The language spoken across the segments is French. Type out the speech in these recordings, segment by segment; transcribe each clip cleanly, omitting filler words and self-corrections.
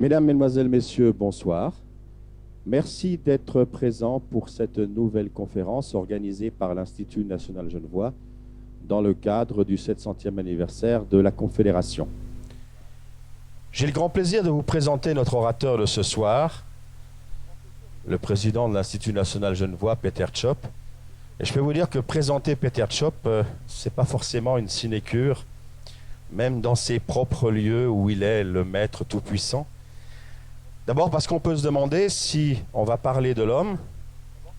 Mesdames, Mesdemoiselles, Messieurs, bonsoir. Merci d'être présents pour cette nouvelle conférence organisée par l'Institut national genevois dans le cadre du 700e anniversaire de la Confédération. J'ai le grand plaisir de vous présenter notre orateur de ce soir, le président de l'Institut national genevois, Peter Tschop. Et je peux vous dire que présenter Peter Tschop, ce n'est pas forcément une sinécure, même dans ses propres lieux où il est le maître tout-puissant. D'abord parce qu'on peut se demander si on va parler de l'homme,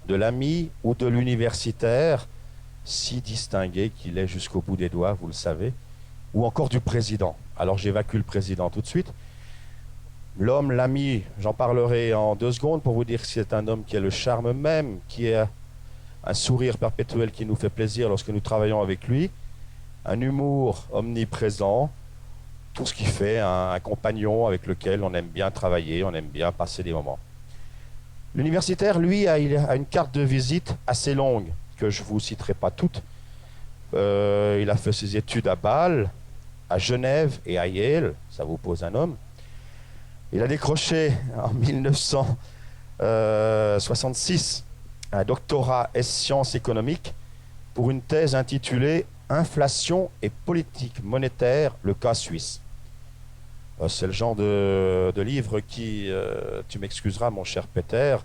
de l'ami ou de l'universitaire, si distingué qu'il est jusqu'au bout des doigts, vous le savez, ou encore du président. Alors j'évacue le président tout de suite. L'homme, l'ami, j'en parlerai en 2 secondes pour vous dire que c'est un homme qui a le charme même, qui a un sourire perpétuel qui nous fait plaisir lorsque nous travaillons avec lui, un humour omniprésent, tout ce qui fait un compagnon avec lequel on aime bien travailler, on aime bien passer des moments. L'universitaire, lui, il a une carte de visite assez longue, que je ne vous citerai pas toutes. Il a fait ses études à Bâle, à Genève et à Yale, ça vous pose un homme. Il a décroché en 1966 un doctorat S-sciences économiques pour une thèse intitulée « Inflation et politique monétaire, le cas suisse ». C'est le genre de livre qui, tu m'excuseras mon cher Peter,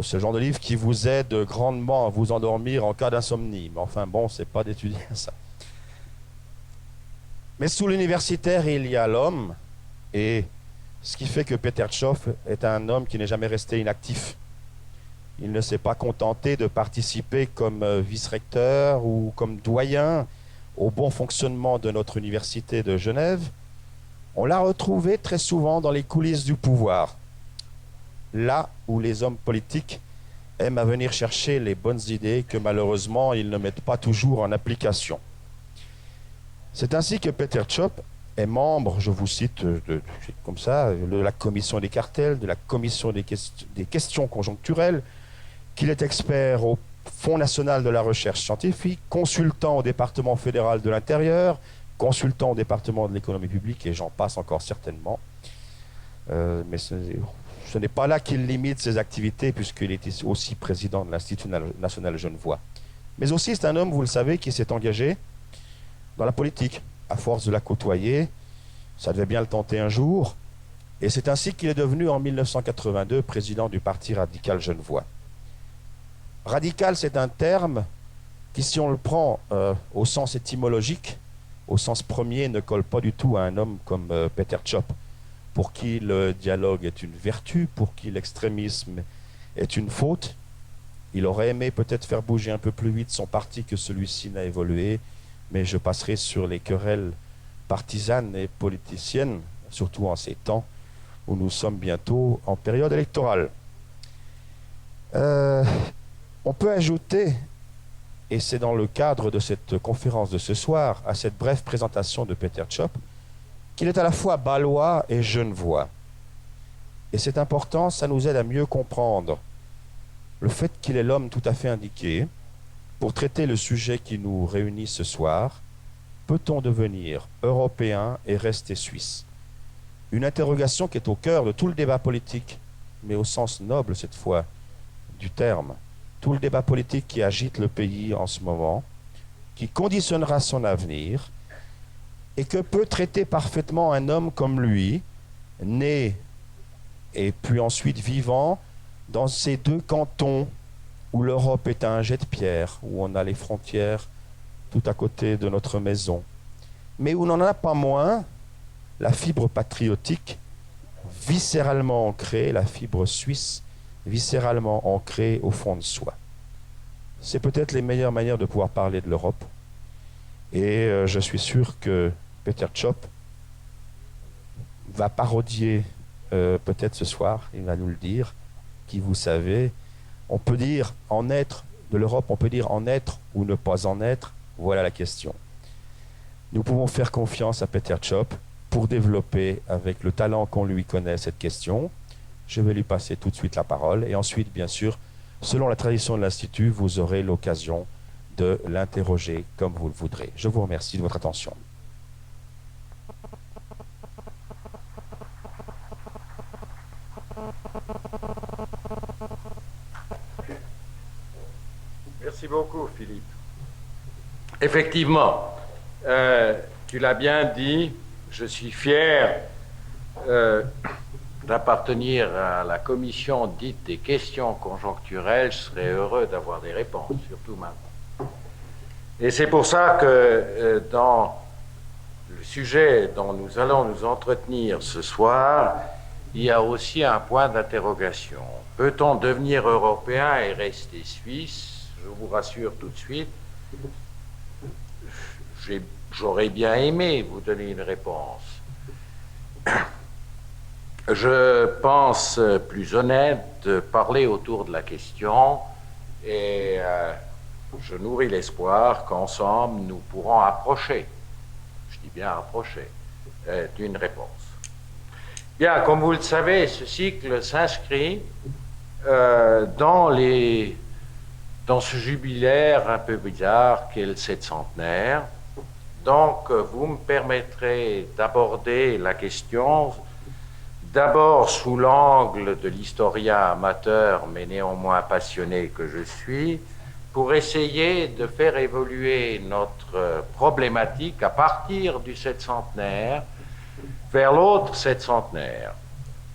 c'est le genre de livre qui vous aide grandement à vous endormir en cas d'insomnie. Mais enfin bon, c'est pas d'étudier ça. Mais sous l'universitaire, il y a l'homme, et ce qui fait que Peter Tschop est un homme qui n'est jamais resté inactif. Il ne s'est pas contenté de participer comme vice-recteur ou comme doyen au bon fonctionnement de notre université de Genève. On l'a retrouvé très souvent dans les coulisses du pouvoir, là où les hommes politiques aiment à venir chercher les bonnes idées que malheureusement ils ne mettent pas toujours en application. C'est ainsi que Peter Tschop est membre, je vous cite comme ça, de la commission des cartels, de la commission des questions conjoncturelles, qu'il est expert au Fonds national de la recherche scientifique, consultant au département fédéral de l'intérieur, consultant au département de l'économie publique, et j'en passe encore certainement. Mais ce n'est pas là qu'il limite ses activités, puisqu'il était aussi président de l'Institut national genevois. Mais aussi, c'est un homme, vous le savez, qui s'est engagé dans la politique. À force de la côtoyer, ça devait bien le tenter un jour. Et c'est ainsi qu'il est devenu, en 1982, président du Parti radical genevois. Radical, c'est un terme qui, si on le prend au sens étymologique, au sens premier, ne colle pas du tout à un homme comme Peter Tschop, pour qui le dialogue est une vertu, pour qui l'extrémisme est une faute. Il aurait aimé peut-être faire bouger un peu plus vite son parti que celui-ci n'a évolué, mais je passerai sur les querelles partisanes et politiciennes, surtout en ces temps où nous sommes bientôt en période électorale. On peut ajouter, et c'est dans le cadre de cette conférence de ce soir, à cette brève présentation de Peter Tschop, qu'il est à la fois bâlois et genevois. Et c'est important, ça nous aide à mieux comprendre le fait qu'il est l'homme tout à fait indiqué pour traiter le sujet qui nous réunit ce soir. Peut-on devenir européen et rester suisse? Une interrogation qui est au cœur de tout le débat politique, mais au sens noble cette fois du terme. Tout le débat politique qui agite le pays en ce moment, qui conditionnera son avenir, et que peut traiter parfaitement un homme comme lui, né et puis ensuite vivant dans ces 2 cantons où l'Europe est un jet de pierre, où on a les frontières tout à côté de notre maison, mais où on n'en a pas moins la fibre patriotique viscéralement ancrée, la fibre suisse viscéralement ancrée au fond de soi. C'est peut-être les meilleures manières de pouvoir parler de l'Europe. Et je suis sûr que Peter Tschop va parodier peut-être ce soir, il va nous le dire, qui vous savez, on peut dire en être de l'Europe, on peut dire en être ou ne pas en être, voilà la question. Nous pouvons faire confiance à Peter Tschop pour développer avec le talent qu'on lui connaît cette question. Je vais lui passer tout de suite la parole et ensuite, bien sûr, selon la tradition de l'Institut, vous aurez l'occasion de l'interroger comme vous le voudrez. Je vous remercie de votre attention. beaucoup, Philippe. Effectivement, tu l'as bien dit, je suis fier d'appartenir à la commission dite des questions conjoncturelles. Je serais heureux d'avoir des réponses, surtout maintenant. Et c'est pour ça que dans le sujet dont nous allons nous entretenir ce soir, il y a aussi un point d'interrogation. Peut-on devenir européen et rester suisse? Je vous rassure tout de suite, j'aurais bien aimé vous donner une réponse. Je pense plus honnête de parler autour de la question et je nourris l'espoir qu'ensemble nous pourrons approcher, je dis bien approcher, d'une réponse. Bien, comme vous le savez, ce cycle s'inscrit dans ce jubilaire un peu bizarre qu'est le 700e. Donc, vous me permettrez d'aborder la question d'abord sous l'angle de l'historien amateur, mais néanmoins passionné que je suis, pour essayer de faire évoluer notre problématique à partir du 700e vers l'autre 700e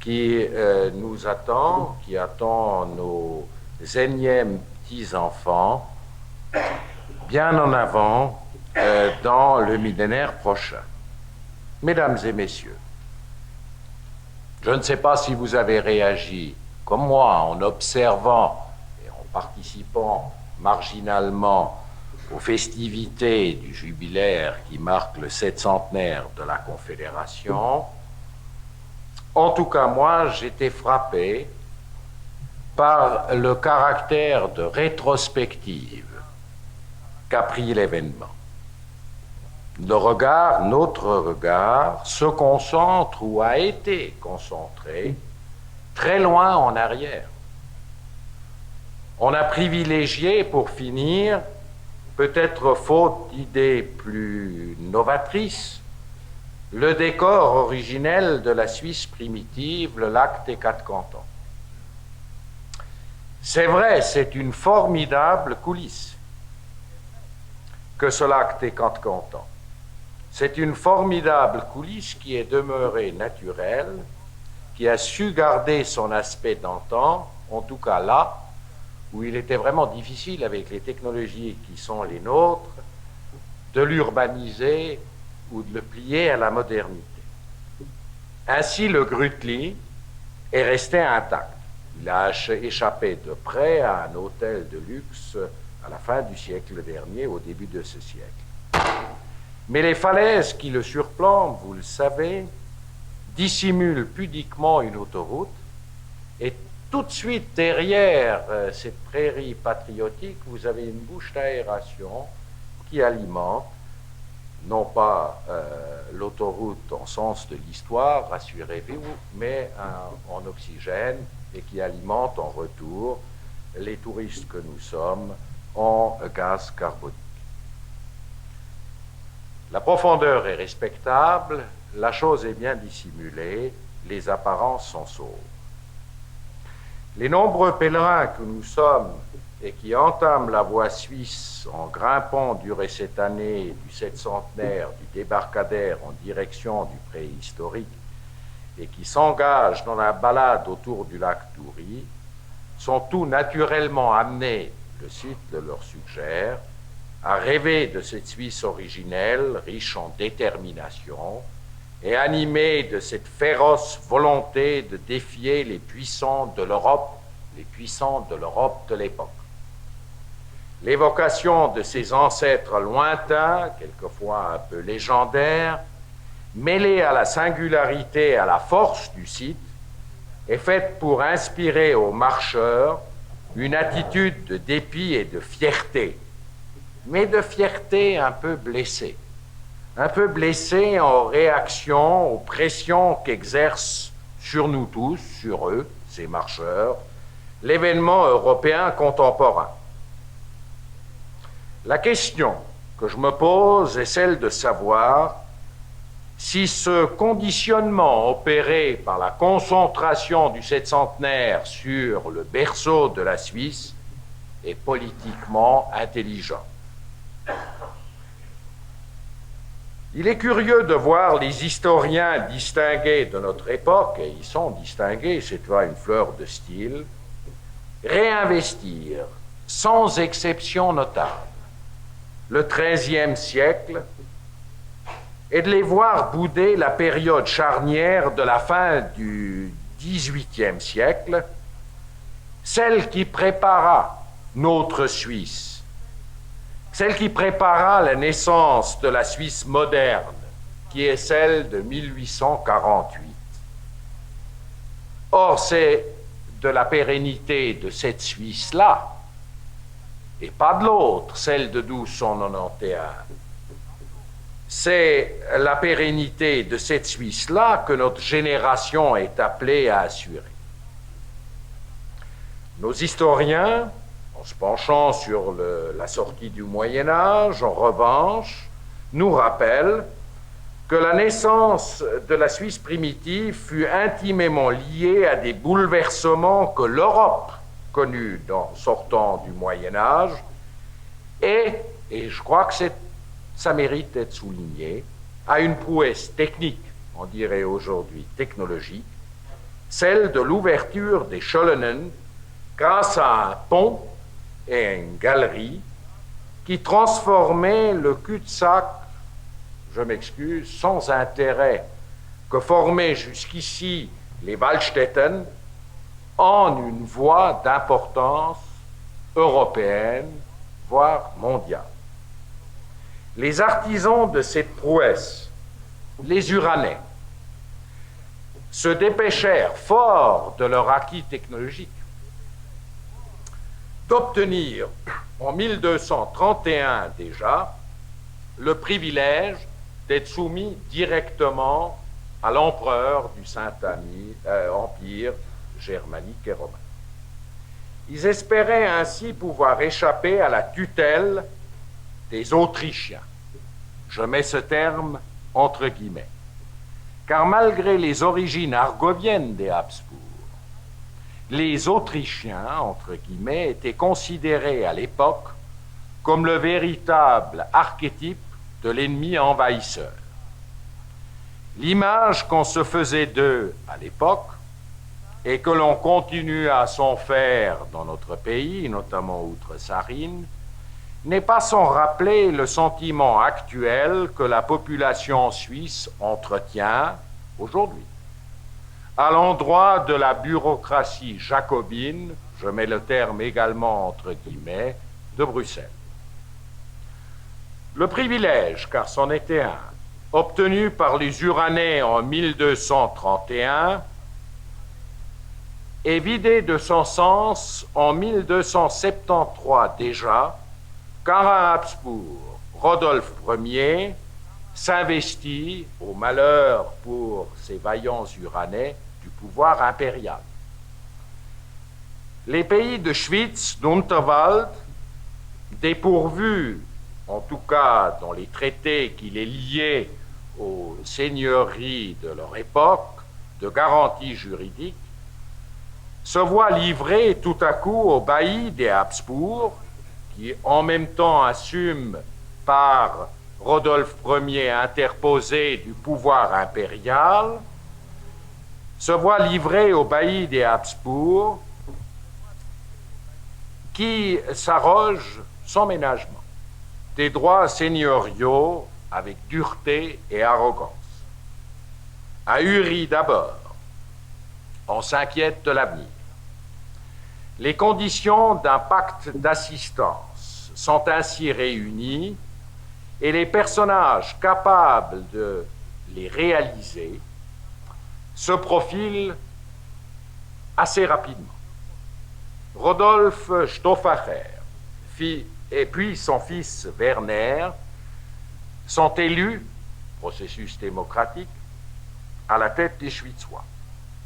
qui nous attend, qui attend nos énièmes petits-enfants, bien en avant dans le millénaire prochain. Mesdames et messieurs, je ne sais pas si vous avez réagi comme moi en observant et en participant marginalement aux festivités du jubilaire qui marque le 700e de la Confédération. En tout cas, moi, j'étais frappé par le caractère de rétrospective qu'a pris l'événement. Notre regard se concentre ou a été concentré très loin en arrière. On a privilégié, pour finir, peut-être faute d'idées plus novatrices, le décor originel de la Suisse primitive, le lac des Quatre Cantons. C'est vrai, c'est une formidable coulisse que ce lac des Quatre Cantons. C'est une formidable coulisse qui est demeurée naturelle, qui a su garder son aspect d'antan, en tout cas là, où il était vraiment difficile, avec les technologies qui sont les nôtres, de l'urbaniser ou de le plier à la modernité. Ainsi, le Grütli est resté intact. Il a échappé de près à un hôtel de luxe à la fin du siècle dernier, au début de ce siècle. Mais les falaises qui le surplombent, vous le savez, dissimulent pudiquement une autoroute, et tout de suite derrière cette prairie patriotique, vous avez une bouche d'aération qui alimente, non pas l'autoroute en sens de l'histoire, rassurez-vous, mais en oxygène, et qui alimente en retour les touristes que nous sommes en gaz carbonique. La profondeur est respectable, la chose est bien dissimulée, les apparences sont sauves. Les nombreux pèlerins que nous sommes et qui entament la voie suisse en grimpant durant cette année du 700e du débarcadère en direction du préhistorique et qui s'engagent dans la balade autour du lac Toury sont tout naturellement amenés, le site le leur suggère, à rêver de cette Suisse originelle, riche en détermination, et animée de cette féroce volonté de défier les puissants de l'Europe de l'époque. L'évocation de ces ancêtres lointains, quelquefois un peu légendaires, mêlée à la singularité et à la force du site, est faite pour inspirer aux marcheurs une attitude de dépit et de fierté, mais de fierté un peu blessée en réaction aux pressions qu'exerce sur nous tous, sur eux, ces marcheurs, l'événement européen contemporain. La question que je me pose est celle de savoir si ce conditionnement opéré par la concentration du 700e sur le berceau de la Suisse et politiquement intelligent. Il est curieux de voir les historiens distingués de notre époque, et ils sont distingués, c'est une fleur de style, réinvestir sans exception notable le XIIIe siècle et de les voir bouder la période charnière de la fin du XVIIIe siècle, celle qui prépara notre Suisse, celle qui prépara la naissance de la Suisse moderne, qui est celle de 1848. Or, c'est de la pérennité de cette Suisse-là, et pas de l'autre, celle de 1291. C'est la pérennité de cette Suisse-là que notre génération est appelée à assurer. Nos historiens, en se penchant sur la sortie du Moyen-Âge, en revanche, nous rappellent que la naissance de la Suisse primitive fut intimement liée à des bouleversements que l'Europe connut sortant du Moyen-Âge, et je crois que ça mérite d'être souligné, à une prouesse technique, on dirait aujourd'hui technologique, celle de l'ouverture des Scholenen grâce à un pont et à une galerie qui transformaient le cul-de-sac, je m'excuse, sans intérêt, que formaient jusqu'ici les Waldstätten en une voie d'importance européenne, voire mondiale. Les artisans de cette prouesse, les Uranais, se dépêchèrent, forts de leur acquis technologique, d'obtenir en 1231 déjà le privilège d'être soumis directement à l'empereur du Saint-Empire germanique et romain. Ils espéraient ainsi pouvoir échapper à la tutelle des Autrichiens. Je mets ce terme entre guillemets, car malgré les origines argoviennes des Habsbourg, les Autrichiens, entre guillemets, étaient considérés à l'époque comme le véritable archétype de l'ennemi envahisseur. L'image qu'on se faisait d'eux à l'époque, et que l'on continue à s'en faire dans notre pays, notamment outre-Sarine, n'est pas sans rappeler le sentiment actuel que la population suisse entretient aujourd'hui à l'endroit de la bureaucratie jacobine, je mets le terme également entre guillemets, de Bruxelles. Le privilège, car c'en était un, obtenu par les Uranais en 1231, est vidé de son sens en 1273 déjà, quand un Habsbourg, Rodolphe Ier, s'investit, au malheur pour ces vaillants Uranais, du pouvoir impérial. Les pays de Schwyz, d'Unterwald, dépourvus, en tout cas dans les traités qui les liaient aux seigneuries de leur époque, de garanties juridiques, se voient livrés tout à coup au bailli des Habsbourg, qui en même temps assume par Rodolphe Ier interposé du pouvoir impérial, se voit livré au bailli des Habsbourg, qui s'arroge sans ménagement des droits seigneuriaux avec dureté et arrogance. Ahuri d'abord, on s'inquiète de l'avenir. Les conditions d'un pacte d'assistance sont ainsi réunies et les personnages capables de les réaliser se profilent assez rapidement. Rodolphe Stoffacher et puis son fils Werner sont élus, processus démocratique, à la tête des Schwyzois.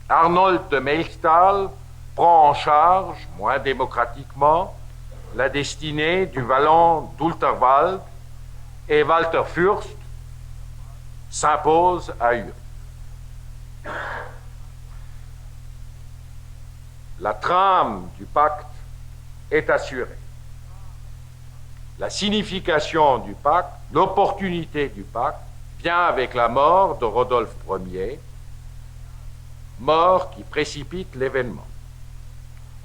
Arnold de Melchthal prend en charge, moins démocratiquement, la destinée du vallon d'Unterwald et Walter Fürst s'impose à Uri. La trame du pacte est assurée. la signification du pacte, l'opportunité du pacte, vient avec la mort de Rodolphe Ier, mort qui précipite l'événement,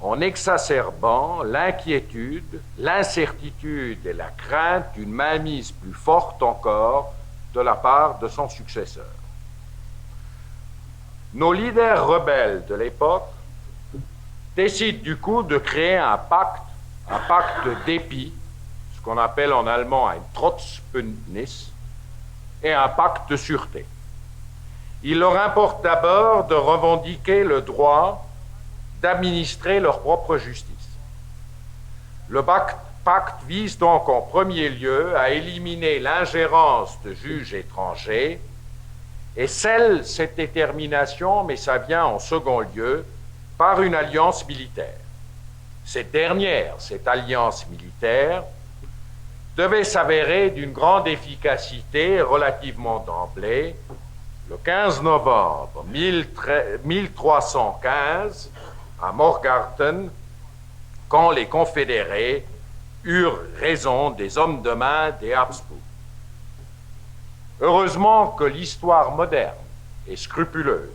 en exacerbant l'inquiétude, l'incertitude et la crainte d'une mainmise plus forte encore de la part de son successeur. Nos leaders rebelles de l'époque décident du coup de créer un pacte dépit, ce qu'on appelle en allemand un Trotzbündnis, et un pacte de sûreté. Il leur importe d'abord de revendiquer le droit d'administrer leur propre justice. Le pacte vise donc en premier lieu à éliminer l'ingérence de juges étrangers et scelle cette détermination, mais ça vient en second lieu, par une alliance militaire. Cette alliance militaire, devait s'avérer d'une grande efficacité relativement d'emblée le 15 novembre 1315 à Morgarten, quand les confédérés eurent raison des hommes de main des Habsbourg. Heureusement que l'histoire moderne est scrupuleuse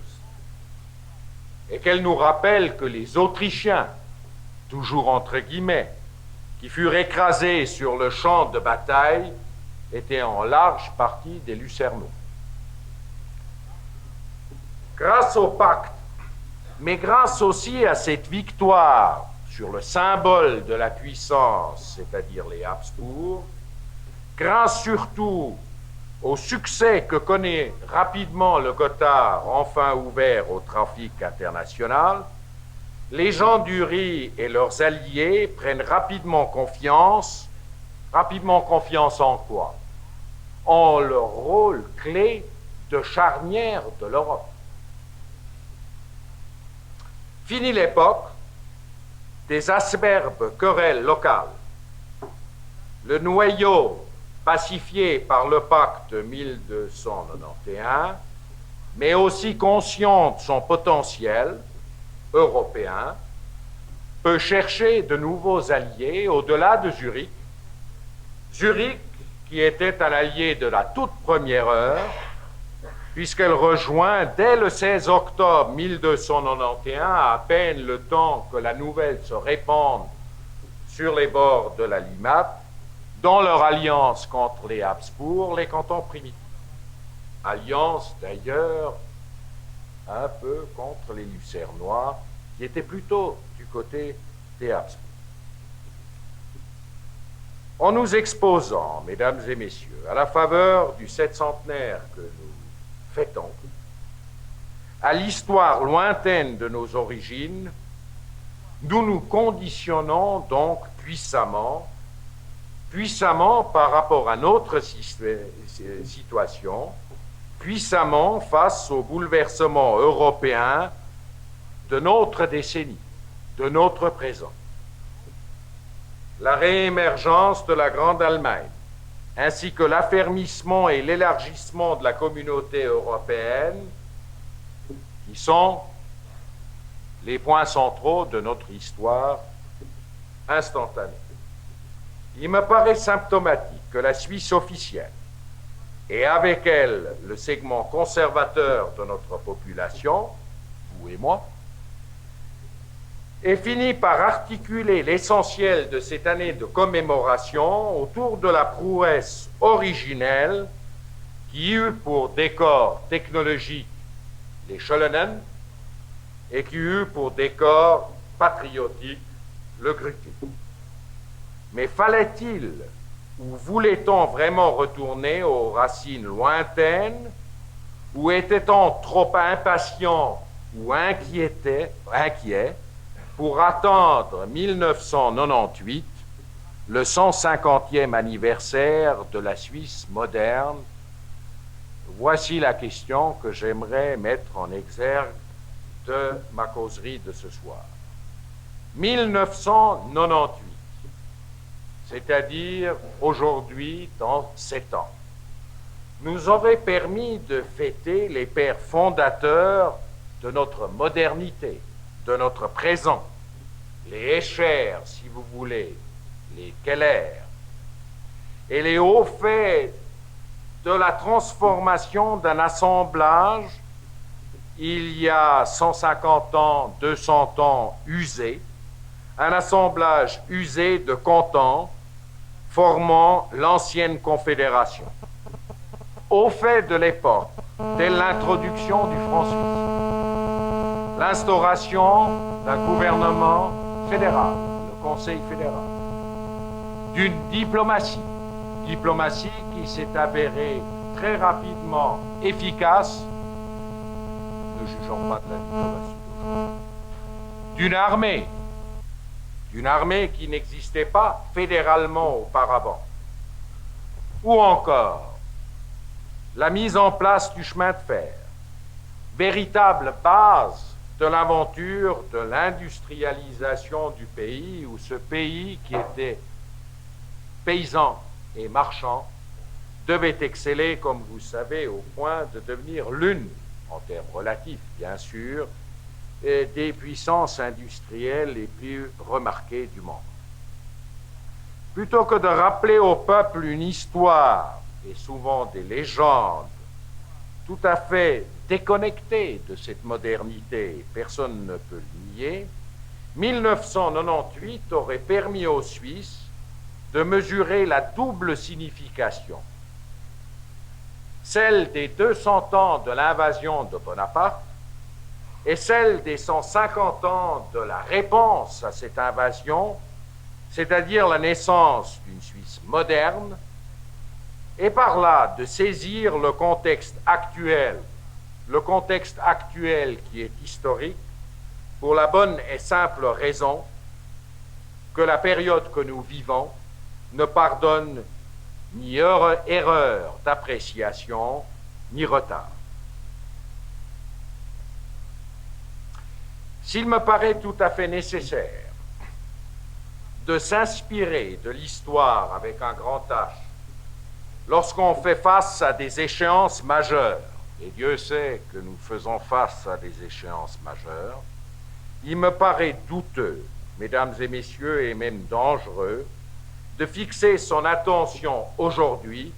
et qu'elle nous rappelle que les Autrichiens, toujours entre guillemets, qui furent écrasés sur le champ de bataille, étaient en large partie des Lucernois. Grâce au pacte, mais grâce aussi à cette victoire sur le symbole de la puissance, c'est-à-dire les Habsbourg, grâce surtout au succès que connaît rapidement le Gothard, enfin ouvert au trafic international, les gens du Rhin et leurs alliés prennent rapidement confiance en quoi? En leur rôle clé de charnière de l'Europe. Fini l'époque des acerbes querelles locales. Le noyau pacifié par le pacte 1291, mais aussi conscient de son potentiel européen, peut chercher de nouveaux alliés au-delà de Zurich. Zurich, qui était un allié de la toute première heure, puisqu'elle rejoint dès le 16 octobre 1291, à peine le temps que la nouvelle se répande sur les bords de la Limate, dans leur alliance contre les Habsbourg, les cantons primitifs. Alliance d'ailleurs un peu contre les Lucernois, qui étaient plutôt du côté des Habsbourg. En nous exposant, mesdames et messieurs, à la faveur du septcentenaire que nous fêtons, à l'histoire lointaine de nos origines, nous nous conditionnons donc puissamment par rapport à notre situation, puissamment face au bouleversement européen de notre décennie, de notre présent. La réémergence de la Grande Allemagne, ainsi que l'affermissement et l'élargissement de la communauté européenne, qui sont les points centraux de notre histoire instantanée. Il me paraît symptomatique que la Suisse officielle, et avec elle le segment conservateur de notre population, vous et moi, ait fini par articuler l'essentiel de cette année de commémoration autour de la prouesse originelle qui eut pour décor technologique les Scholenen et qui eut pour décor patriotique le Grütti. Mais fallait-il ou voulait-on vraiment retourner aux racines lointaines, ou était-on trop impatient ou inquiet pour attendre 1998, le 150e anniversaire de la Suisse moderne? Voici la question que j'aimerais mettre en exergue de ma causerie de ce soir. 1998, c'est-à-dire aujourd'hui, dans 7 ans, nous aurait permis de fêter les pères fondateurs de notre modernité, de notre présent, les Escher, si vous voulez, les Keller, et les hauts faits de la transformation d'un assemblage, il y a 150 ans, 200 ans, usé, un assemblage usé de cantons formant l'ancienne confédération. Au fait de l'époque, dès l'introduction du franc suisse, l'instauration d'un gouvernement fédéral, le Conseil fédéral, d'une diplomatie qui s'est avérée très rapidement efficace, ne jugeons pas de la diplomatie d'aujourd'hui, d'une armée qui n'existait pas fédéralement auparavant, ou encore la mise en place du chemin de fer, véritable base de l'aventure de l'industrialisation du pays, où ce pays qui était paysan et marchand devait exceller, comme vous savez, au point de devenir l'une, en termes relatifs bien sûr, des puissances industrielles les plus remarquées du monde. Plutôt que de rappeler au peuple une histoire, et souvent des légendes, tout à fait déconnectées de cette modernité, personne ne peut le nier, 1998 aurait permis aux Suisses de mesurer la double signification, celle des 200 ans de l'invasion de Bonaparte et celle des 150 ans de la réponse à cette invasion, c'est-à-dire la naissance d'une Suisse moderne, et par là de saisir le contexte actuel qui est historique, pour la bonne et simple raison que la période que nous vivons ne pardonne ni erreur d'appréciation, ni retard. S'il me paraît tout à fait nécessaire de s'inspirer de l'histoire avec un grand H lorsqu'on fait face à des échéances majeures, et Dieu sait que nous faisons face à des échéances majeures, il me paraît douteux, mesdames et messieurs, et même dangereux, de fixer son attention aujourd'hui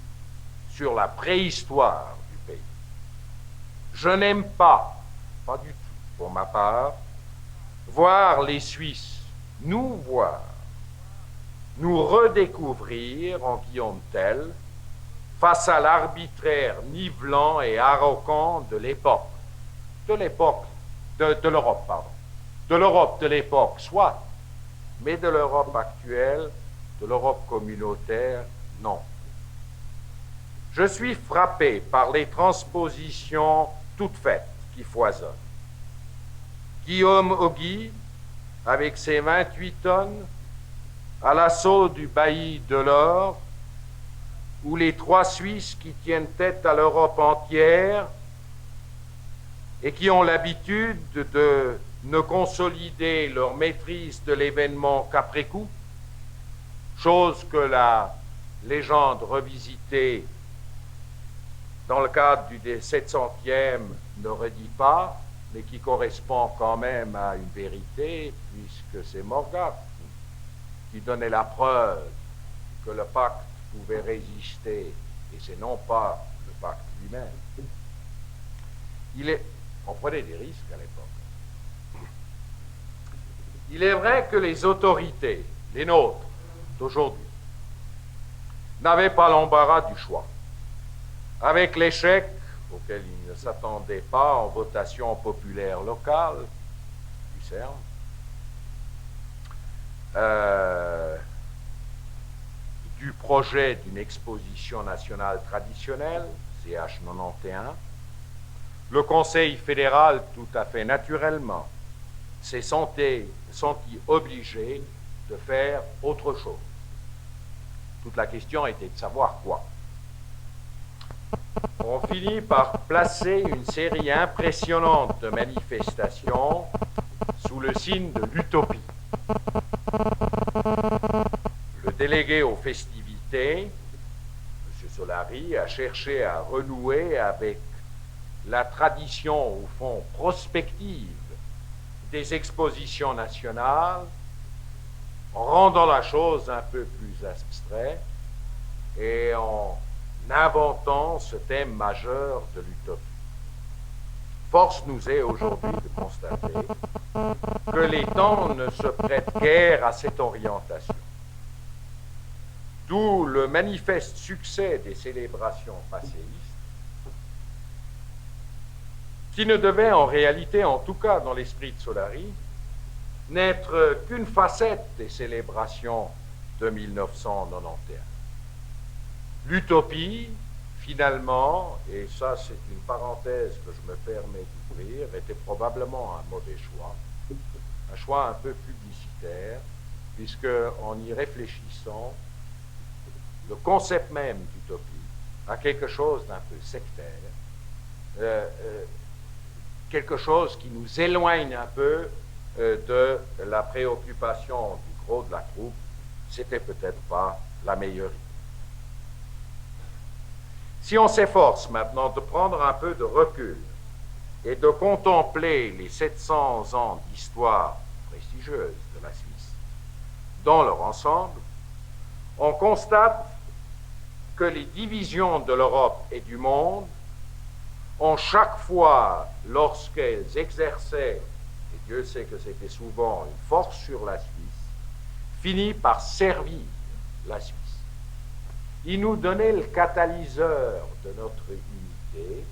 sur la préhistoire du pays. Je n'aime pas du tout, pour ma part, voir les Suisses nous redécouvrir en Guillaume Tell face à l'arbitraire nivelant et arrogant de l'Europe, de l'Europe de l'époque, soit, mais de l'Europe actuelle, de l'Europe communautaire, non. Je suis frappé par les transpositions toutes faites qui foisonnent. Guillaume Auguy, avec ses 28 tonnes, à l'assaut du bailli de l'Or, ou les 3 Suisses qui tiennent tête à l'Europe entière et qui ont l'habitude de ne consolider leur maîtrise de l'événement qu'après coup, chose que la légende revisitée dans le cadre du 700e ne redit pas, mais qui correspond quand même à une vérité, puisque c'est Morgat qui donnait la preuve que le pacte pouvait résister, et c'est non pas le pacte lui-même. On prenait des risques à l'époque. Il est vrai que les autorités, les nôtres, d'aujourd'hui, n'avaient pas l'embarras du choix. Avec l'échec auquel ils ne s'attendaient pas en votation populaire locale du CERN, du projet d'une exposition nationale traditionnelle, CH91, le Conseil fédéral, tout à fait naturellement, s'est senti obligé de faire autre chose. Toute la question était de savoir quoi. On finit par placer une série impressionnante de manifestations sous le signe de l'utopie. Le délégué aux festivités, M. Solari, a cherché à renouer avec la tradition, au fond, prospective des expositions nationales, en rendant la chose un peu plus abstraite, et en inventant ce thème majeur de l'utopie. Force nous est aujourd'hui de constater que les temps ne se prêtent guère à cette orientation. D'où le manifeste succès des célébrations passéistes, qui ne devait en réalité, en tout cas dans l'esprit de Solari, n'être qu'une facette des célébrations de 1991. L'utopie, finalement, et ça c'est une parenthèse que je me permets d'ouvrir, était probablement un mauvais choix, un choix un peu publicitaire, puisque en y réfléchissant, le concept même d'utopie a quelque chose d'un peu sectaire, quelque chose qui nous éloigne un peu de la préoccupation du gros de la troupe. C'était peut-être pas la meilleure idée. Si on s'efforce maintenant de prendre un peu de recul et de contempler les 700 ans d'histoire prestigieuse de la Suisse dans leur ensemble, on constate que les divisions de l'Europe et du monde ont chaque fois, lorsqu'elles exerçaient, et Dieu sait que c'était souvent une force sur la Suisse, fini par servir la Suisse. Il nous donnait le catalyseur de notre unité,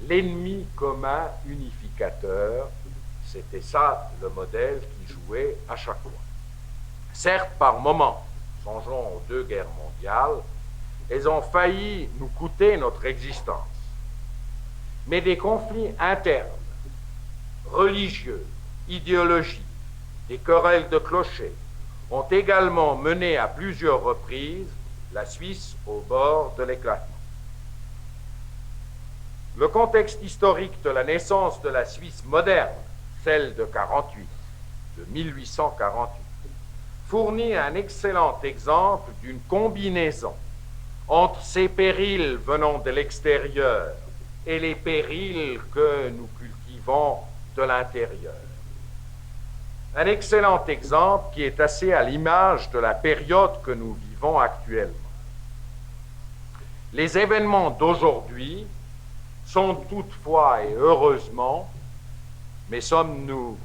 l'ennemi commun unificateur. C'était ça le modèle qui jouait à chaque fois. Certes, par moments, songeons aux 2 guerres mondiales, elles ont failli nous coûter notre existence. Mais des conflits internes, religieux, idéologiques, des querelles de clochers, ont également mené à plusieurs reprises la Suisse au bord de l'éclatement. Le contexte historique de la naissance de la Suisse moderne, celle de 48, de 1848, fournit un excellent exemple d'une combinaison entre ces périls venant de l'extérieur et les périls que nous cultivons de l'intérieur. Un excellent exemple qui est assez à l'image de la période que nous vivons actuellement. Les événements d'aujourd'hui sont toutefois et heureusement, mais sommes-nous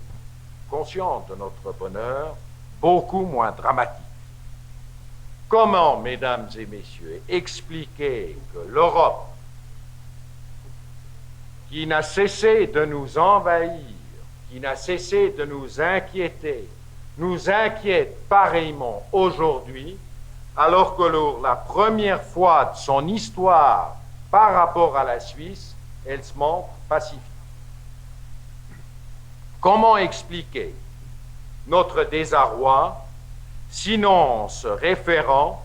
conscients de notre bonheur, beaucoup moins dramatiques. Comment, mesdames et messieurs, expliquer que l'Europe, qui n'a cessé de nous envahir, qui n'a cessé de nous inquiète pareillement aujourd'hui, alors que pour la première fois de son histoire par rapport à la Suisse, elle se montre pacifique. Comment expliquer notre désarroi, sinon en se référant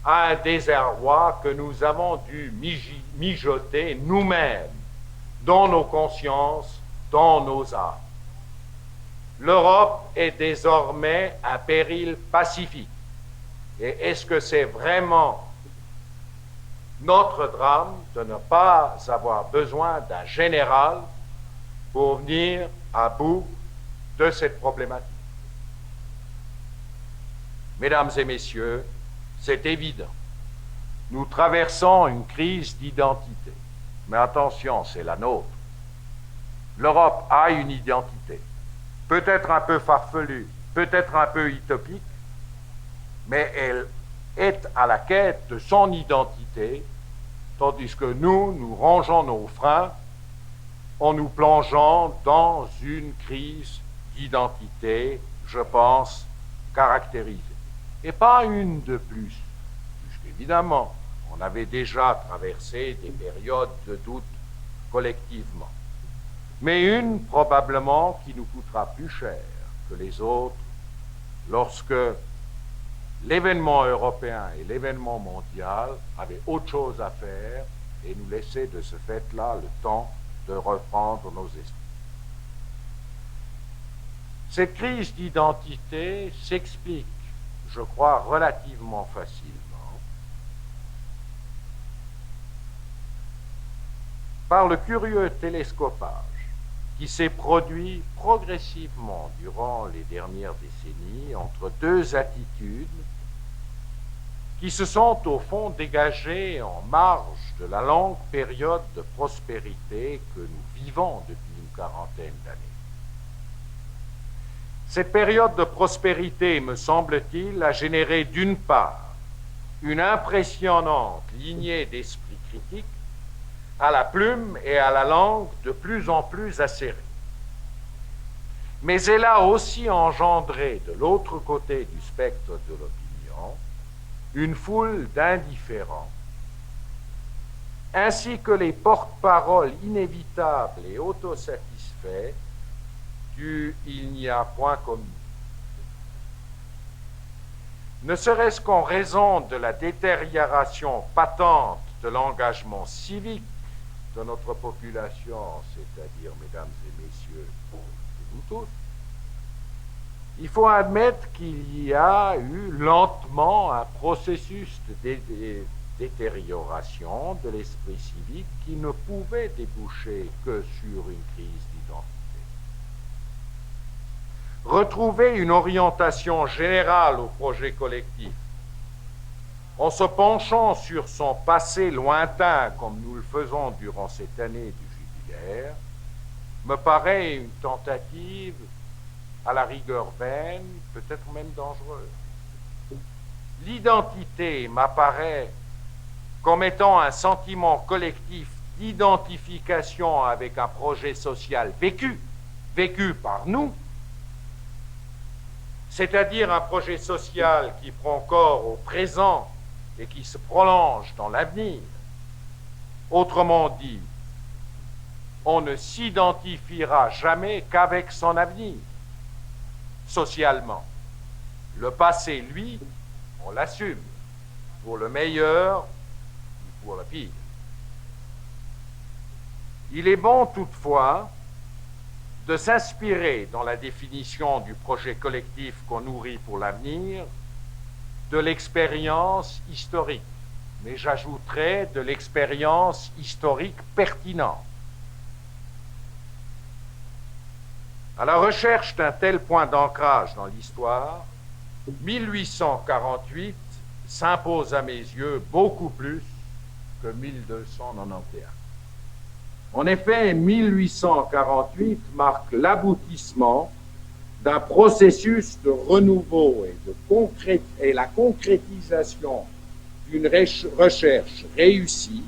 à un désarroi que nous avons dû mijoter nous-mêmes dans nos consciences, dans nos âmes. L'Europe est désormais un péril pacifique. Et est-ce que c'est vraiment notre drame de ne pas avoir besoin d'un général pour venir à bout de cette problématique? Mesdames et messieurs, c'est évident. Nous traversons une crise d'identité. Mais attention, c'est la nôtre. L'Europe a une identité, peut-être un peu farfelue, peut-être un peu utopique, mais elle est à la quête de son identité, tandis que nous rangeons nos freins en nous plongeant dans une crise d'identité, je pense, caractérisée. Et pas une de plus, puisqu'évidemment, on avait déjà traversé des périodes de doute collectivement. Mais une, probablement, qui nous coûtera plus cher que les autres lorsque l'événement européen et l'événement mondial avaient autre chose à faire et nous laissaient de ce fait-là le temps de reprendre nos esprits. Cette crise d'identité s'explique, je crois, relativement facilement par le curieux télescopage qui s'est produit progressivement durant les dernières décennies entre 2 attitudes qui se sont au fond dégagés en marge de la longue période de prospérité que nous vivons depuis une quarantaine d'années. Cette période de prospérité, me semble-t-il, a généré d'une part une impressionnante lignée d'esprit critique à la plume et à la langue de plus en plus acérée. Mais elle a aussi engendré, de l'autre côté du spectre de l'opinion, une foule d'indifférents, ainsi que les porte-paroles inévitables et autosatisfaits du « il n'y a point comme nous ». Ne serait-ce qu'en raison de la détérioration patente de l'engagement civique de notre population, c'est-à-dire, mesdames et messieurs, nous tous, il faut admettre qu'il y a eu lentement un processus de détérioration de l'esprit civique qui ne pouvait déboucher que sur une crise d'identité. Retrouver une orientation générale au projet collectif, en se penchant sur son passé lointain, comme nous le faisons durant cette année du jubilaire, me paraît une tentative à la rigueur vaine, peut-être même dangereuse. L'identité m'apparaît comme étant un sentiment collectif d'identification avec un projet social vécu par nous, c'est-à-dire un projet social qui prend corps au présent et qui se prolonge dans l'avenir. Autrement dit, on ne s'identifiera jamais qu'avec son avenir, socialement. Le passé, lui, on l'assume, pour le meilleur ou pour le pire. Il est bon, toutefois, de s'inspirer dans la définition du projet collectif qu'on nourrit pour l'avenir de l'expérience historique, mais j'ajouterais de l'expérience historique pertinente. À la recherche d'un tel point d'ancrage dans l'histoire, 1848 s'impose à mes yeux beaucoup plus que 1291. En effet, 1848 marque l'aboutissement d'un processus de renouveau et la concrétisation d'une recherche réussie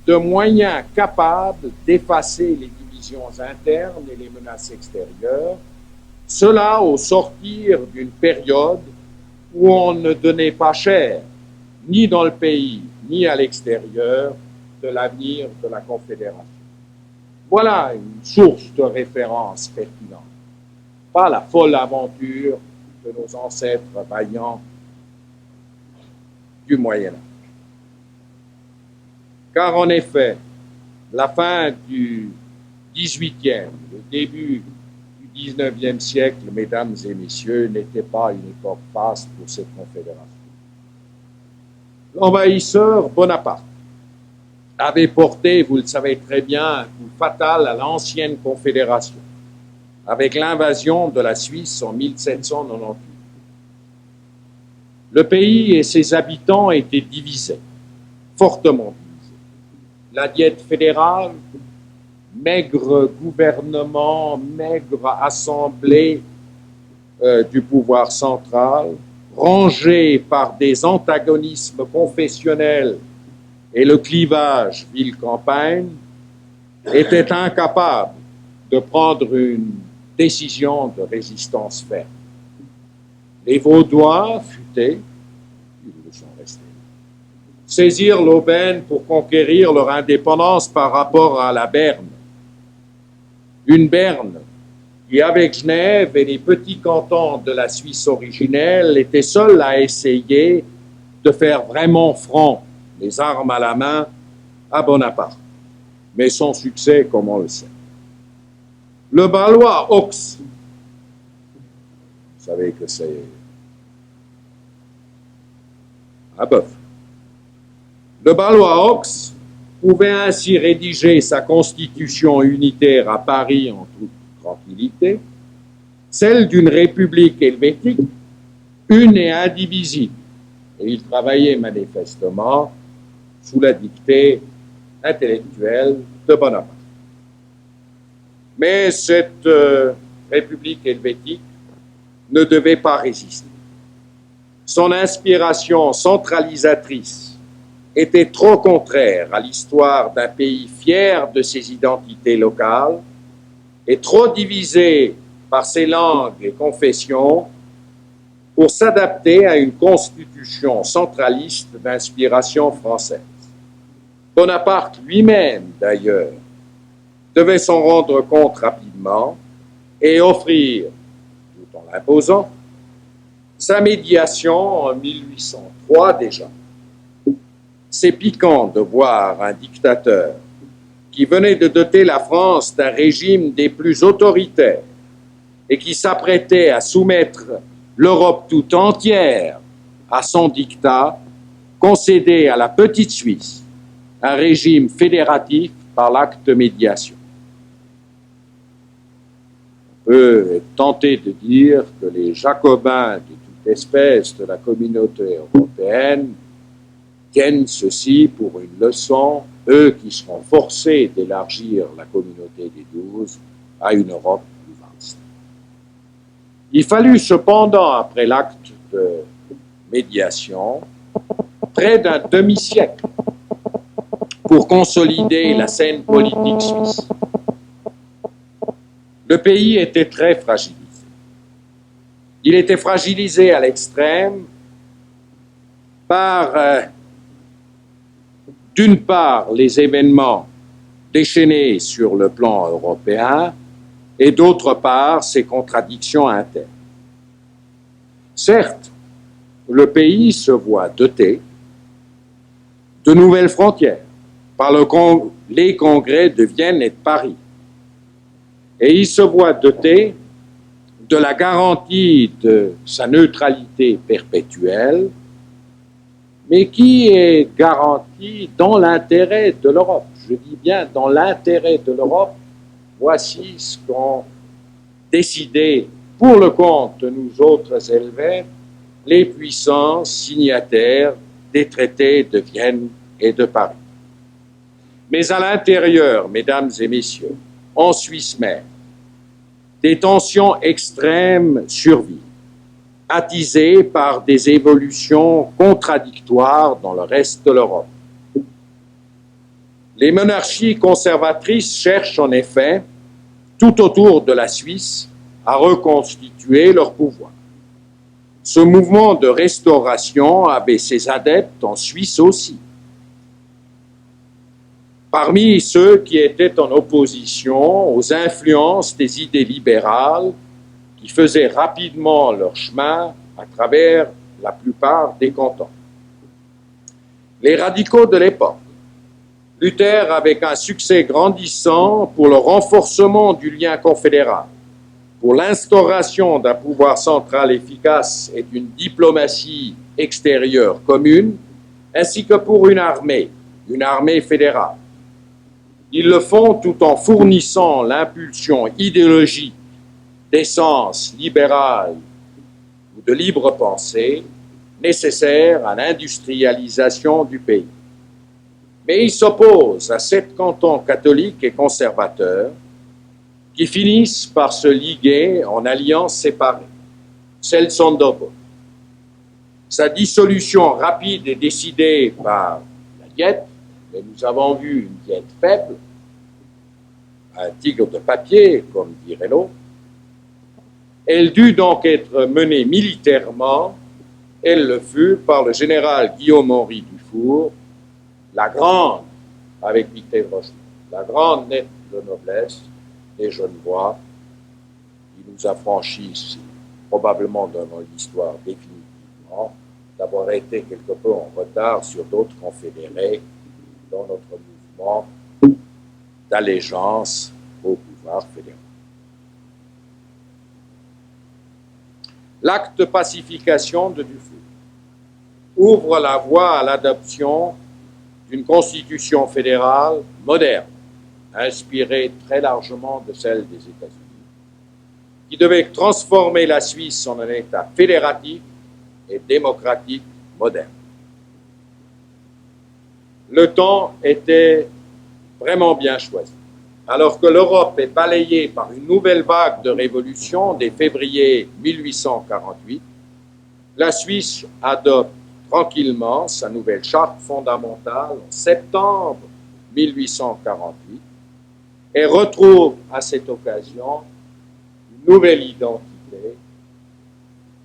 de moyens capables d'effacer les divisions internes et les menaces extérieures, cela au sortir d'une période où on ne donnait pas cher, ni dans le pays, ni à l'extérieur, de l'avenir de la Confédération. Voilà une source de référence pertinente, pas la folle aventure de nos ancêtres vaillants du Moyen-Âge. Car en effet, la fin du XVIIIe, le début du XIXe siècle, mesdames et messieurs, n'était pas une époque faste pour cette confédération. L'envahisseur Bonaparte avait porté, vous le savez très bien, un coup fatal à l'ancienne confédération, avec l'invasion de la Suisse en 1798. Le pays et ses habitants étaient divisés, fortement divisés. La diète fédérale, maigre gouvernement, maigre assemblée du pouvoir central, rangée par des antagonismes confessionnels et le clivage ville-campagne, était incapable de prendre une décision de résistance ferme. Les Vaudois, futés, ils le sont restés, saisirent l'aubaine pour conquérir leur indépendance par rapport à la Berne. Une Berne qui, avec Genève et les petits cantons de la Suisse originelle, était seule à essayer de faire vraiment front, les armes à la main, à Bonaparte. Mais sans succès, comme on le sait. Le Balois Ox, vous savez que c'est un bœuf. Le Balois Ox pouvait ainsi rédiger sa constitution unitaire à Paris en toute tranquillité, celle d'une république helvétique, une et indivisible, et il travaillait manifestement sous la dictée intellectuelle de Bonaparte. Mais cette République helvétique ne devait pas résister. Son inspiration centralisatrice était trop contraire à l'histoire d'un pays fier de ses identités locales et trop divisé par ses langues et confessions pour s'adapter à une constitution centraliste d'inspiration française. Bonaparte lui-même, d'ailleurs, devait s'en rendre compte rapidement et offrir, tout en l'imposant, sa médiation en 1803 déjà. C'est piquant de voir un dictateur qui venait de doter la France d'un régime des plus autoritaires et qui s'apprêtait à soumettre l'Europe tout entière à son diktat, concéder à la petite Suisse un régime fédératif par l'acte de médiation. On peut être tenté de dire que les Jacobins de toute espèce de la communauté européenne tiennent ceci pour une leçon, eux qui seront forcés d'élargir la communauté des 12 à une Europe plus vaste. Il fallut cependant, après l'acte de médiation, près d'un demi-siècle pour consolider la scène politique suisse. Le pays était très fragilisé. Il était fragilisé à l'extrême par, d'une part, les événements déchaînés sur le plan européen et d'autre part, ses contradictions internes. Certes, le pays se voit doté de nouvelles frontières par les congrès de Vienne et de Paris. Et il se voit doté de la garantie de sa neutralité perpétuelle, mais qui est garantie dans l'intérêt de l'Europe. Je dis bien dans l'intérêt de l'Europe. Voici ce qu'ont décidé pour le compte de nous autres Helvètes les puissances signataires des traités de Vienne et de Paris. Mais à l'intérieur, mesdames et messieurs, en Suisse même, des tensions extrêmes survivent, attisées par des évolutions contradictoires dans le reste de l'Europe. Les monarchies conservatrices cherchent en effet, tout autour de la Suisse, à reconstituer leur pouvoir. Ce mouvement de restauration avait ses adeptes en Suisse aussi. Parmi ceux qui étaient en opposition aux influences des idées libérales qui faisaient rapidement leur chemin à travers la plupart des cantons. Les radicaux de l'époque luttèrent avec un succès grandissant pour le renforcement du lien confédéral, pour l'instauration d'un pouvoir central efficace et d'une diplomatie extérieure commune, ainsi que pour une armée fédérale. Ils le font tout en fournissant l'impulsion idéologique d'essence libérale ou de libre pensée nécessaire à l'industrialisation du pays. Mais ils s'opposent à 7 cantons catholiques et conservateurs qui finissent par se liguer en alliances séparées. Seltzow-Dobbo. Sa dissolution rapide est décidée par la Diète, mais nous avons vu une Diète faible, un tigre de papier, comme dirait l'autre. Elle dut donc être menée militairement. Elle le fut par le général Guillaume-Henri Dufour, la grande, avec Victor Rochefort, la grande lettre de noblesse des Genevois, qui nous affranchissent probablement dans l'histoire définitivement, d'avoir été quelque peu en retard sur d'autres confédérés dans notre mouvement d'allégeance au pouvoir fédéral. L'acte de pacification de Dufour ouvre la voie à l'adoption d'une constitution fédérale moderne, inspirée très largement de celle des États-Unis, qui devait transformer la Suisse en un État fédératif et démocratique moderne. Le temps était vraiment bien choisi. Alors que l'Europe est balayée par une nouvelle vague de révolution dès février 1848, la Suisse adopte tranquillement sa nouvelle charte fondamentale en septembre 1848 et retrouve à cette occasion une nouvelle identité,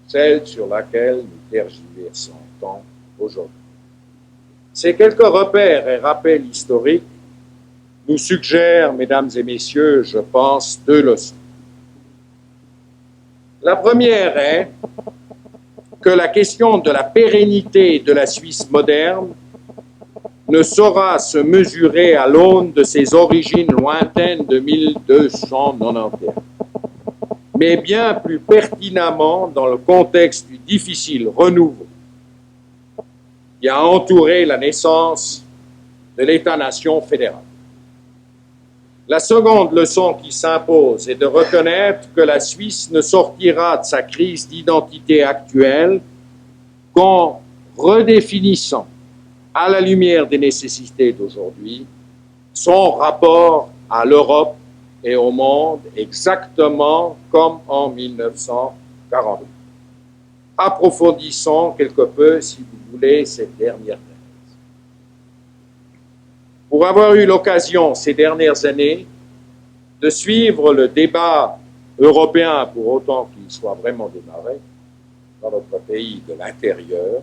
celle sur laquelle nous tergiversons tant aujourd'hui. Ces quelques repères et rappels historiques nous suggèrent, mesdames et messieurs, je pense, deux leçons. La première est que la question de la pérennité de la Suisse moderne ne saura se mesurer à l'aune de ses origines lointaines de 1291, mais bien plus pertinemment dans le contexte du difficile renouveau qui a entouré la naissance de l'État-nation fédéral. La seconde leçon qui s'impose est de reconnaître que la Suisse ne sortira de sa crise d'identité actuelle qu'en redéfinissant, à la lumière des nécessités d'aujourd'hui, son rapport à l'Europe et au monde exactement comme en 1948. Approfondissons quelque peu, si vous voulez, cette dernière thèse. Pour avoir eu l'occasion ces dernières années de suivre le débat européen, pour autant qu'il soit vraiment démarré dans notre pays de l'intérieur,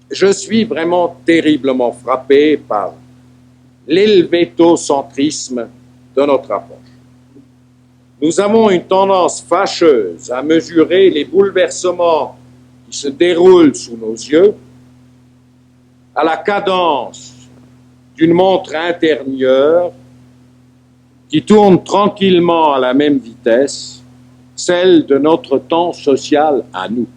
je suis vraiment terriblement frappé par l'helvétocentrisme de notre approche. Nous avons une tendance fâcheuse à mesurer les bouleversements qui se déroulent sous nos yeux à la cadence d'une montre intérieure qui tourne tranquillement à la même vitesse, celle de notre temps social à nous.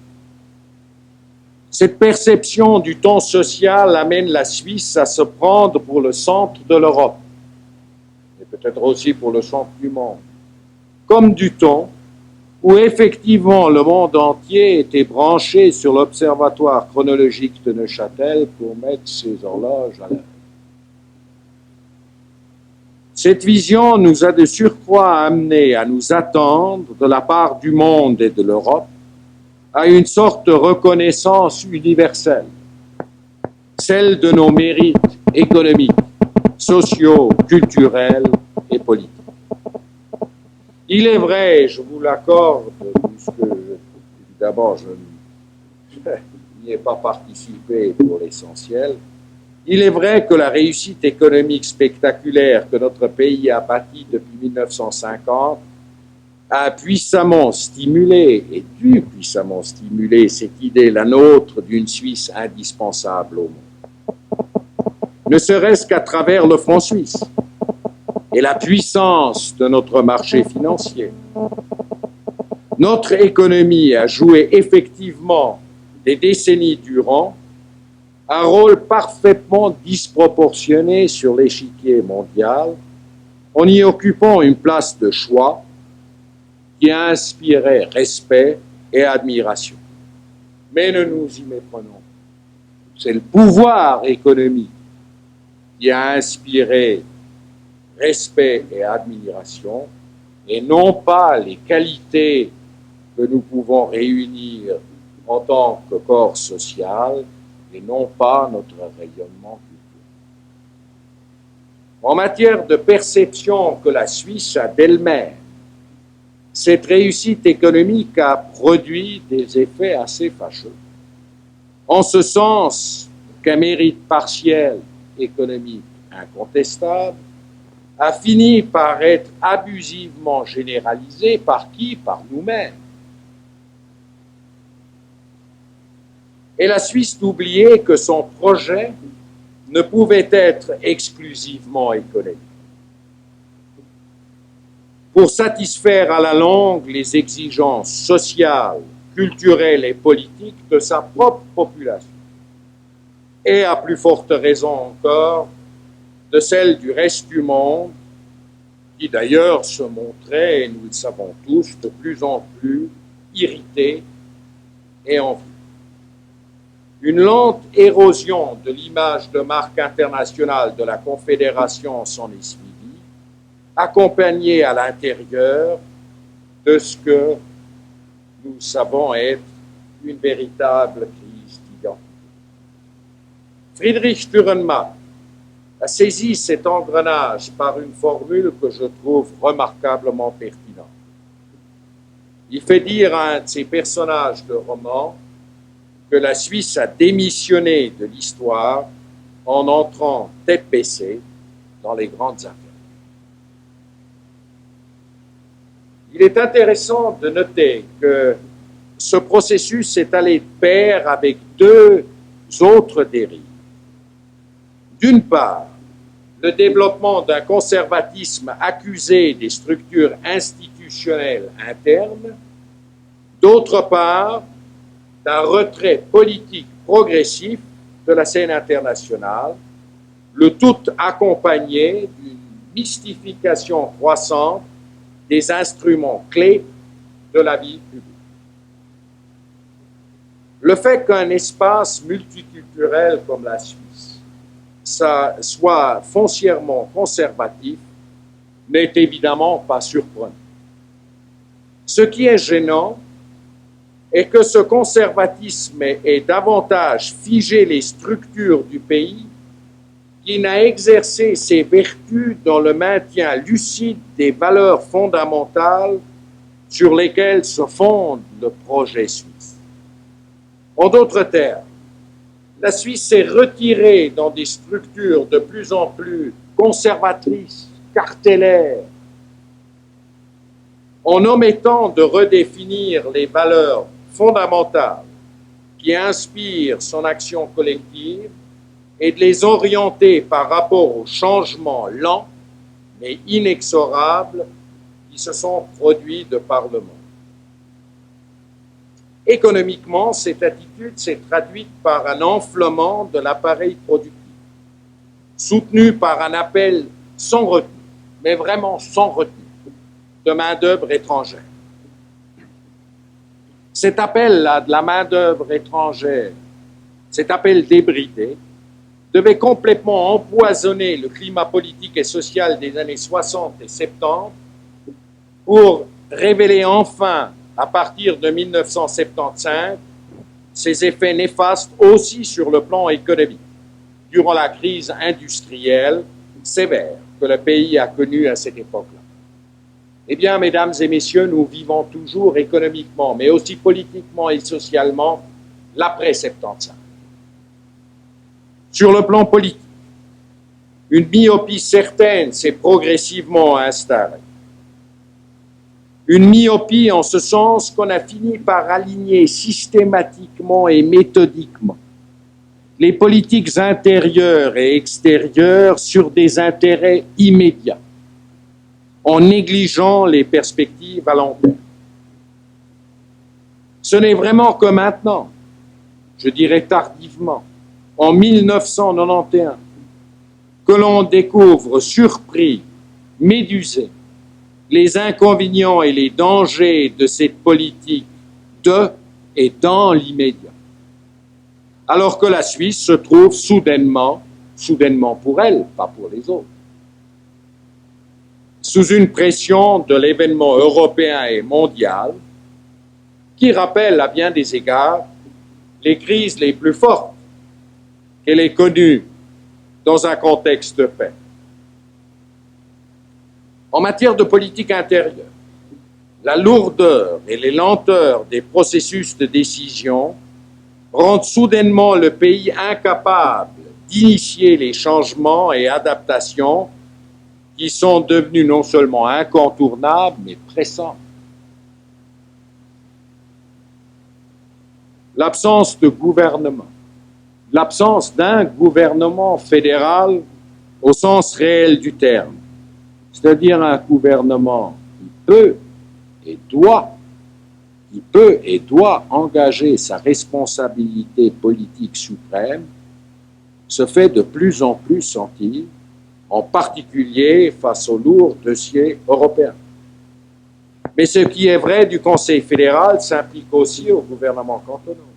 Cette perception du temps social amène la Suisse à se prendre pour le centre de l'Europe, et peut-être aussi pour le centre du monde, comme du temps où effectivement le monde entier était branché sur l'observatoire chronologique de Neuchâtel pour mettre ses horloges à l'heure. Cette vision nous a de surcroît amené à nous attendre de la part du monde et de l'Europe à une sorte de reconnaissance universelle, celle de nos mérites économiques, sociaux, culturels et politiques. Il est vrai, je vous l'accorde, puisque évidemment je n'y ai pas participé pour l'essentiel, il est vrai que la réussite économique spectaculaire que notre pays a bâtie depuis 1950 a puissamment stimulé, et dû puissamment stimuler cette idée, la nôtre, d'une Suisse indispensable au monde. Ne serait-ce qu'à travers le franc suisse et la puissance de notre marché financier. Notre économie a joué effectivement des décennies durant un rôle parfaitement disproportionné sur l'échiquier mondial, en y occupant une place de choix qui inspirait respect et admiration. Mais ne nous y méprenons. C'est le pouvoir économique qui a inspiré respect et admiration, et non pas les qualités que nous pouvons réunir en tant que corps social, et non pas notre rayonnement culturel. En matière de perception que la Suisse a d'elle-même, cette réussite économique a produit des effets assez fâcheux. En ce sens qu'un mérite partiel économique incontestable a fini par être abusivement généralisé par qui? Par nous-mêmes. Et la Suisse d'oublier que son projet ne pouvait être exclusivement économique. Pour satisfaire à la longue les exigences sociales, culturelles et politiques de sa propre population, et à plus forte raison encore de celle du reste du monde, qui d'ailleurs se montrait, et nous le savons tous, de plus en plus irrité et envieux. Une lente érosion de l'image de marque internationale de la Confédération s'en est suivie, accompagnée à l'intérieur de ce que nous savons être une véritable crise d'identité. Friedrich Dürrenmatt a saisi cet engrenage par une formule que je trouve remarquablement pertinente. Il fait dire à un de ses personnages de roman que la Suisse a démissionné de l'histoire en entrant tête baissée dans les grandes affaires. Il est intéressant de noter que ce processus est allé de pair avec deux autres dérives. D'une part, le développement d'un conservatisme accusé des structures institutionnelles internes, d'autre part, d'un retrait politique progressif de la scène internationale, le tout accompagné d'une mystification croissante des instruments clés de la vie publique. Le fait qu'un espace multiculturel comme la Suisse soit foncièrement conservatif n'est évidemment pas surprenant. Ce qui est gênant est que ce conservatisme ait davantage figé les structures du pays qui n'a exercé ses vertus dans le maintien lucide des valeurs fondamentales sur lesquelles se fonde le projet suisse. En d'autres termes, la Suisse s'est retirée dans des structures de plus en plus conservatrices, cartellaires, en omettant de redéfinir les valeurs fondamentales qui inspirent son action collective et de les orienter par rapport aux changements lents mais inexorables qui se sont produits de par le monde. Économiquement, cette attitude s'est traduite par un enflement de l'appareil productif, soutenu par un appel sans retenue, mais vraiment sans retenue, de main-d'œuvre étrangère. Cet appel-là de la main-d'œuvre étrangère, cet appel débridé, devait complètement empoisonner le climat politique et social des années 60 et 70 pour révéler enfin, à partir de 1975, ses effets néfastes aussi sur le plan économique, durant la crise industrielle sévère que le pays a connue à cette époque-là. Eh bien, mesdames et messieurs, nous vivons toujours économiquement, mais aussi politiquement et socialement, l'après-75. Sur le plan politique, une myopie certaine s'est progressivement installée. Une myopie en ce sens qu'on a fini par aligner systématiquement et méthodiquement les politiques intérieures et extérieures sur des intérêts immédiats, en négligeant les perspectives à long terme. Ce n'est vraiment que maintenant, je dirais tardivement, en 1991, que l'on découvre surpris, médusé, les inconvénients et les dangers de cette politique de et dans l'immédiat. Alors que la Suisse se trouve soudainement pour elle, pas pour les autres, sous une pression de l'événement européen et mondial qui rappelle à bien des égards les crises les plus fortes qu'elle ait connues dans un contexte de paix. En matière de politique intérieure, la lourdeur et les lenteurs des processus de décision rendent soudainement le pays incapable d'initier les changements et adaptations qui sont devenus non seulement incontournables, mais pressants. L'absence de gouvernement, l'absence d'un gouvernement fédéral au sens réel du terme, c'est-à-dire un gouvernement qui peut et doit engager sa responsabilité politique suprême, se fait de plus en plus sentir, en particulier face aux lourds dossiers européens. Mais ce qui est vrai du Conseil fédéral s'implique aussi aux gouvernements cantonaux.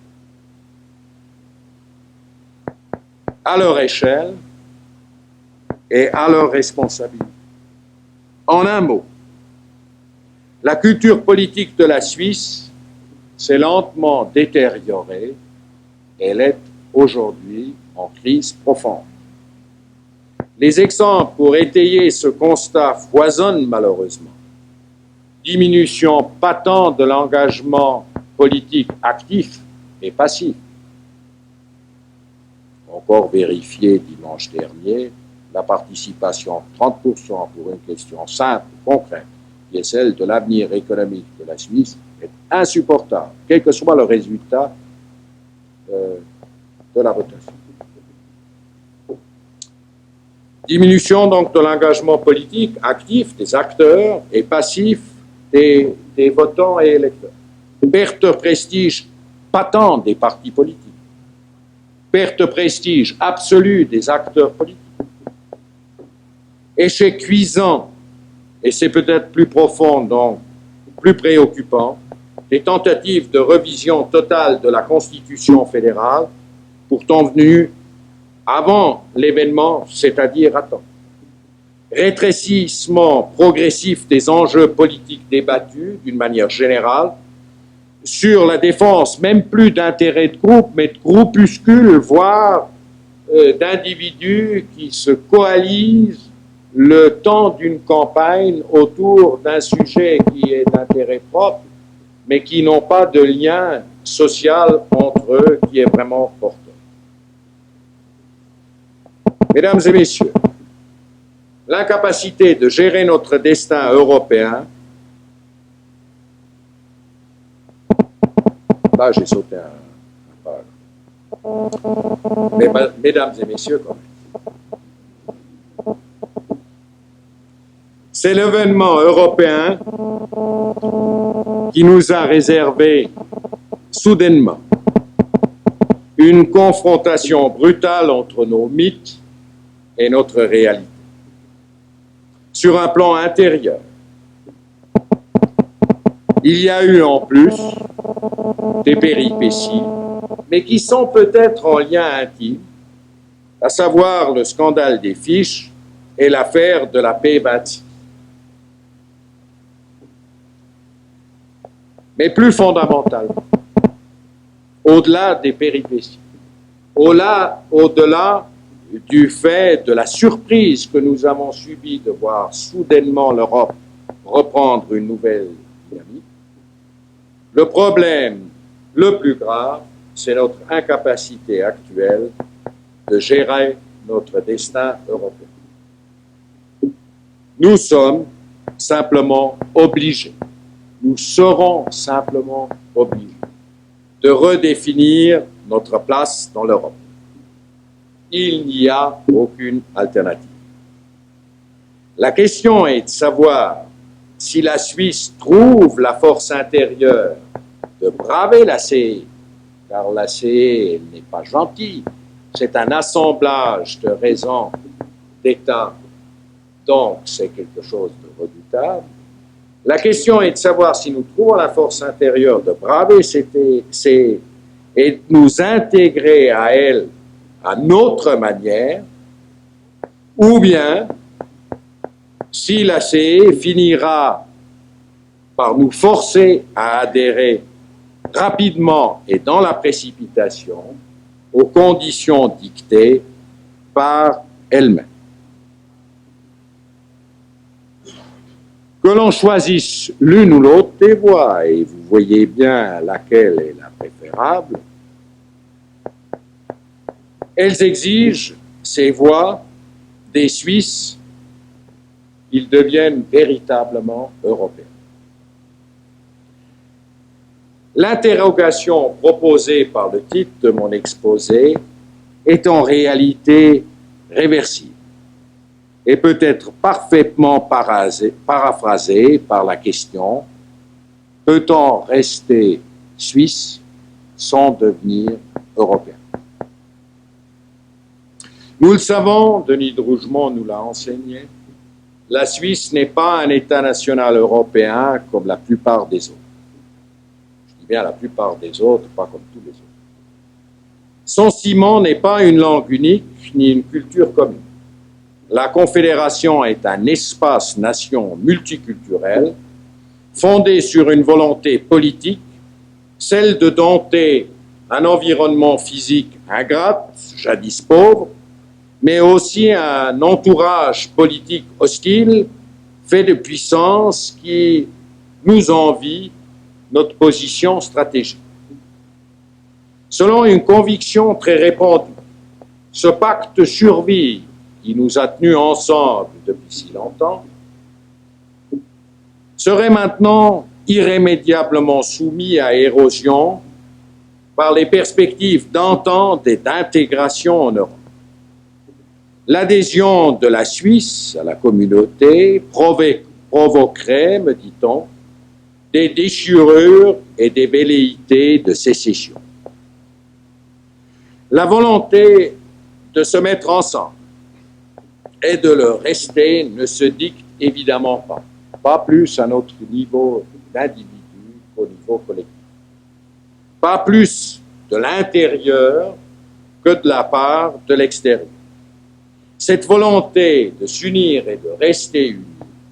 à leur échelle et à leur responsabilité. En un mot, la culture politique de la Suisse s'est lentement détériorée et elle est aujourd'hui en crise profonde. Les exemples pour étayer ce constat foisonnent malheureusement. Diminution patente de l'engagement politique actif et passif. Encore vérifié dimanche dernier, la participation 30% pour une question simple, concrète, qui est celle de l'avenir économique de la Suisse, est insupportable, quel que soit le résultat de la votation. Diminution donc de l'engagement politique actif des acteurs et passif des votants et électeurs. Perte de prestige patente des partis politiques. Perte de prestige absolue des acteurs politiques. Échec cuisant, et c'est peut-être plus profond, donc plus préoccupant, des tentatives de révision totale de la Constitution fédérale, pourtant venues avant l'événement, c'est-à-dire à temps. Rétrécissement progressif des enjeux politiques débattus d'une manière générale, sur la défense, même plus d'intérêts de groupe, mais de groupuscules, voire d'individus qui se coalisent le temps d'une campagne autour d'un sujet qui est d'intérêt propre, mais qui n'ont pas de lien social entre eux qui est vraiment porteur. Mesdames et messieurs, l'incapacité de gérer notre destin européen, là j'ai sauté un pas. Mais mesdames et messieurs, quand même. C'est l'événement européen qui nous a réservé soudainement une confrontation brutale entre nos mythes et notre réalité. Sur un plan intérieur, il y a eu en plus des péripéties, mais qui sont peut-être en lien intime, à savoir le scandale des fiches et l'affaire de la P26. Mais plus fondamentalement, au-delà des péripéties, au-delà du fait de la surprise que nous avons subie de voir soudainement l'Europe reprendre une nouvelle dynamique, le problème le plus grave, c'est notre incapacité actuelle de gérer notre destin européen. Nous sommes simplement obligés, nous serons simplement obligés de redéfinir notre place dans l'Europe. Il n'y a aucune alternative. La question est de savoir si la Suisse trouve la force intérieure de braver la CE, car la CE n'est pas gentille, c'est un assemblage de raisons d'État, donc c'est quelque chose de redoutable. La question est de savoir si nous trouvons la force intérieure de braver et de nous intégrer à elle à notre manière, ou bien si la CE finira par nous forcer à adhérer rapidement et dans la précipitation aux conditions dictées par elle-même. Que l'on choisisse l'une ou l'autre des voies, et vous voyez bien laquelle est la préférable, elles exigent, ces voies, des Suisses, qu'ils deviennent véritablement européens. L'interrogation proposée par le titre de mon exposé est en réalité réversible et peut être parfaitement paraphrasée par la question: peut-on rester suisse sans devenir européen? Nous le savons, Denis de Rougemont nous l'a enseigné, la Suisse n'est pas un État national européen comme la plupart des autres. Je dis bien la plupart des autres, pas comme tous les autres. Son ciment n'est pas une langue unique ni une culture commune. La Confédération est un espace-nation multiculturel fondé sur une volonté politique, celle de dompter un environnement physique ingrate, jadis pauvre, mais aussi un entourage politique hostile, fait de puissance qui nous envie notre position stratégique. Selon une conviction très répandue, ce pacte survie qui nous a tenus ensemble depuis si longtemps serait maintenant irrémédiablement soumis à érosion par les perspectives d'entente et d'intégration en Europe. L'adhésion de la Suisse à la communauté provoquerait, me dit-on, des déchirures et des velléités de sécession. La volonté de se mettre ensemble et de le rester ne se dicte évidemment pas plus à notre niveau d'individu qu'au niveau collectif. Pas plus de l'intérieur que de la part de l'extérieur. Cette volonté de s'unir et de rester unis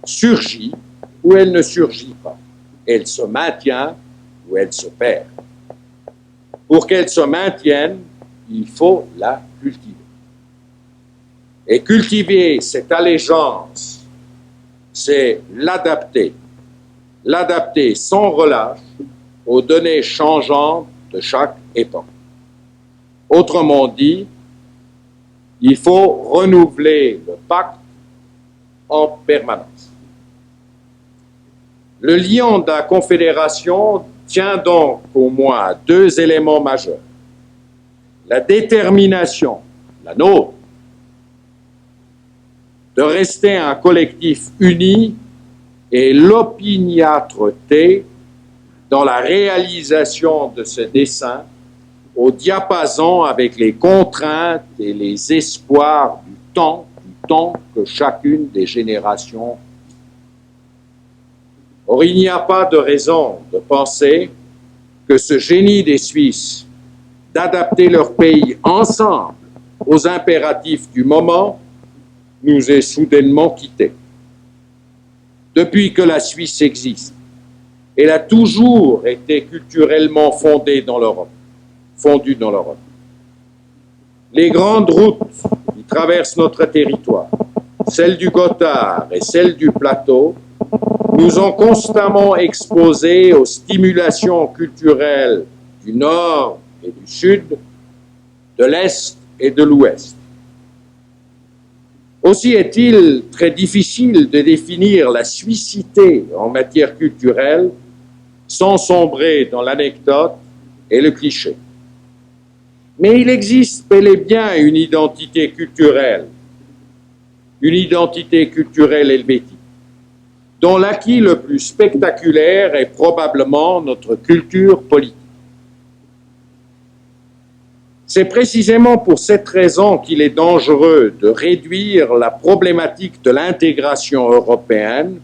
surgit ou elle ne surgit pas. Elle se maintient ou elle se perd. Pour qu'elle se maintienne, il faut la cultiver. Et cultiver cette allégeance, c'est l'adapter sans relâche aux données changeantes de chaque époque. Autrement dit, il faut renouveler le pacte en permanence. Le lion de la Confédération tient donc au moins à deux éléments majeurs. La détermination, la nôtre, de rester un collectif uni et l'opiniâtreté dans la réalisation de ce dessein au diapason avec les contraintes et les espoirs du temps que chacune des générations vit. Or, il n'y a pas de raison de penser que ce génie des Suisses d'adapter leur pays ensemble aux impératifs du moment nous est soudainement quitté. Depuis que la Suisse existe, elle a toujours été culturellement fondue dans l'Europe. Les grandes routes qui traversent notre territoire, celles du Gothard et celles du plateau, nous ont constamment exposés aux stimulations culturelles du Nord et du Sud, de l'Est et de l'Ouest. Aussi est-il très difficile de définir la suissité en matière culturelle sans sombrer dans l'anecdote et le cliché. Mais il existe bel et bien une identité culturelle helvétique, dont l'acquis le plus spectaculaire est probablement notre culture politique. C'est précisément pour cette raison qu'il est dangereux de réduire la problématique de l'intégration européenne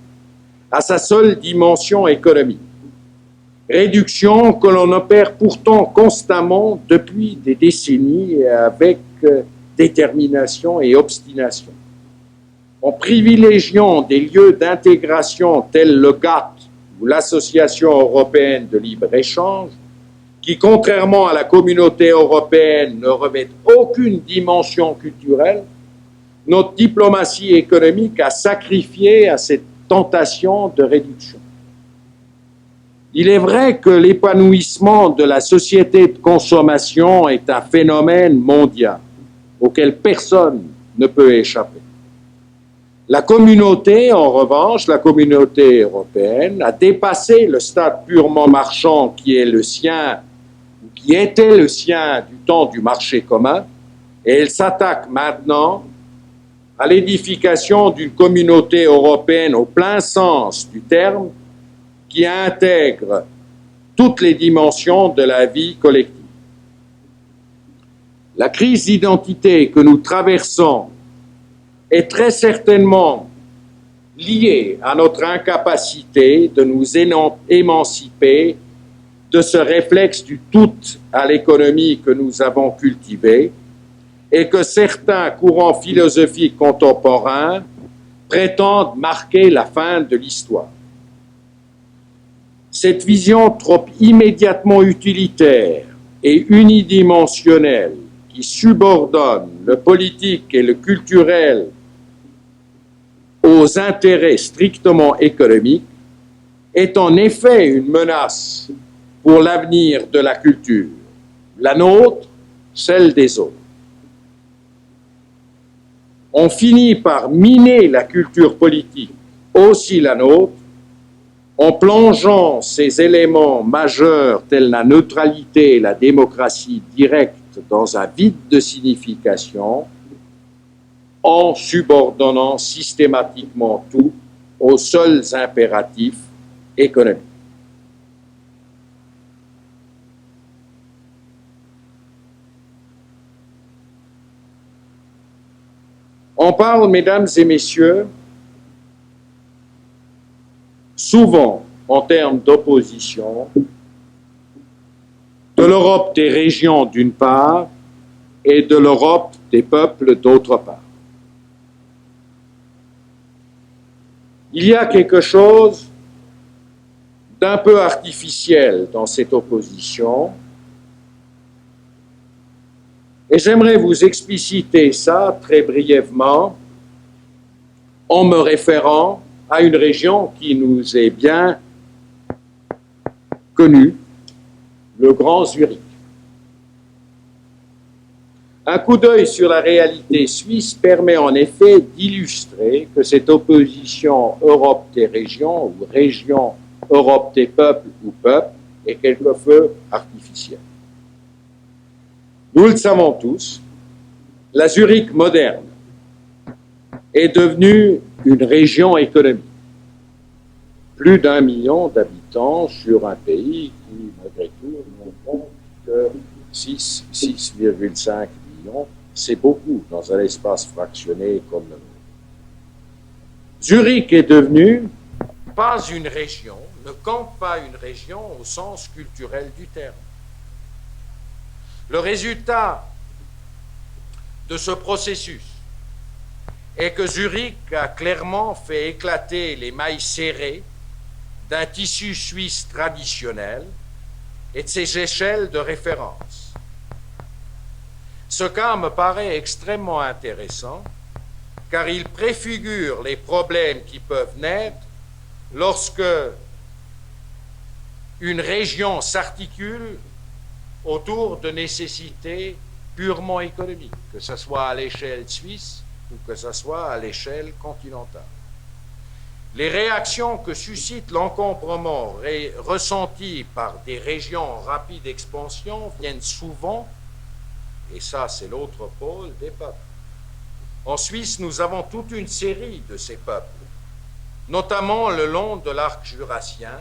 à sa seule dimension économique. Réduction que l'on opère pourtant constamment depuis des décennies et avec détermination et obstination. En privilégiant des lieux d'intégration tels le GATT ou l'Association européenne de libre-échange, qui, contrairement à la communauté européenne, ne revêtent aucune dimension culturelle, notre diplomatie économique a sacrifié à cette tentation de réduction. Il est vrai que l'épanouissement de la société de consommation est un phénomène mondial auquel personne ne peut échapper. La communauté, en revanche, la communauté européenne, a dépassé le stade purement marchand qui est le sien, ou qui était le sien du temps du marché commun, et elle s'attaque maintenant à l'édification d'une communauté européenne au plein sens du terme, qui intègre toutes les dimensions de la vie collective. La crise d'identité que nous traversons est très certainement liée à notre incapacité de nous émanciper de ce réflexe du tout à l'économie que nous avons cultivé et que certains courants philosophiques contemporains prétendent marquer la fin de l'histoire. Cette vision trop immédiatement utilitaire et unidimensionnelle qui subordonne le politique et le culturel aux intérêts strictement économiques est en effet une menace pour l'avenir de la culture, la nôtre, celle des autres. On finit par miner la culture politique, aussi la nôtre, en plongeant ces éléments majeurs tels la neutralité et la démocratie directe dans un vide de signification, en subordonnant systématiquement tout aux seuls impératifs économiques. On parle, mesdames et messieurs, souvent en termes d'opposition, de l'Europe des régions d'une part et de l'Europe des peuples d'autre part. Il y a quelque chose d'un peu artificiel dans cette opposition et j'aimerais vous expliciter ça très brièvement en me référant à une région qui nous est bien connue, le Grand Zurich. Un coup d'œil sur la réalité suisse permet en effet d'illustrer que cette opposition Europe des régions ou région Europe des peuples ou peuples est quelquefois artificielle. Nous le savons tous, la Zurich moderne est devenue une région économique. Plus d'1 million d'habitants sur un pays qui, malgré tout, ne compte que 6,5 millions. C'est beaucoup dans un espace fractionné comme le nôtre. Zurich est devenue pas une région, ne compte pas une région au sens culturel du terme. Le résultat de ce processus est que Zurich a clairement fait éclater les mailles serrées d'un tissu suisse traditionnel et de ses échelles de référence. Ce cas me paraît extrêmement intéressant car il préfigure les problèmes qui peuvent naître lorsque une région s'articule autour de nécessités purement économiques, que ce soit à l'échelle suisse ou que ce soit à l'échelle continentale. Les réactions que suscite l'encombrement ressenti par des régions en rapide expansion viennent souvent, et ça c'est l'autre pôle, des peuples. En Suisse, nous avons toute une série de ces peuples, notamment le long de l'arc jurassien,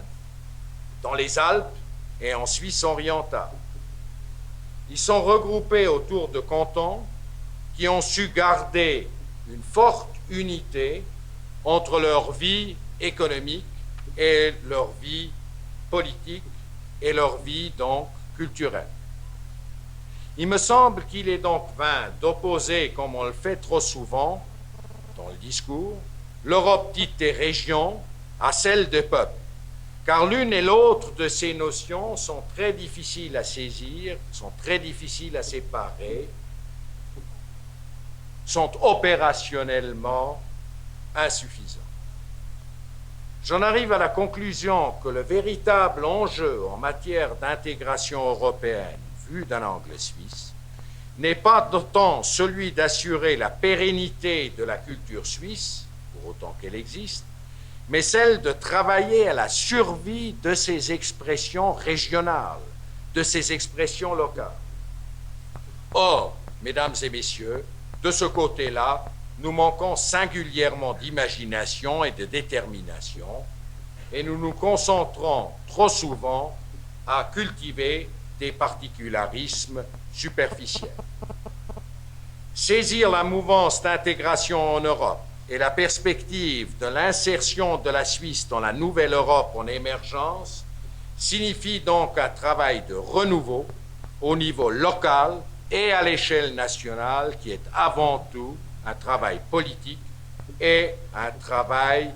dans les Alpes et en Suisse orientale. Ils sont regroupés autour de cantons qui ont su garder une forte unité entre leur vie économique et leur vie politique et leur vie donc culturelle. Il me semble qu'il est donc vain d'opposer, comme on le fait trop souvent dans le discours, l'Europe dite des régions à celle des peuples, car l'une et l'autre de ces notions sont très difficiles à saisir, sont très difficiles à séparer, sont opérationnellement insuffisants. J'en arrive à la conclusion que le véritable enjeu en matière d'intégration européenne, vu d'un angle suisse, n'est pas autant celui d'assurer la pérennité de la culture suisse, pour autant qu'elle existe, mais celle de travailler à la survie de ces expressions régionales, de ces expressions locales. Or, mesdames et messieurs, de ce côté-là, nous manquons singulièrement d'imagination et de détermination, et nous nous concentrons trop souvent à cultiver des particularismes superficiels. Saisir la mouvance d'intégration en Europe et la perspective de l'insertion de la Suisse dans la nouvelle Europe en émergence, signifie donc un travail de renouveau au niveau local et à l'échelle nationale qui est avant tout un travail politique et un travail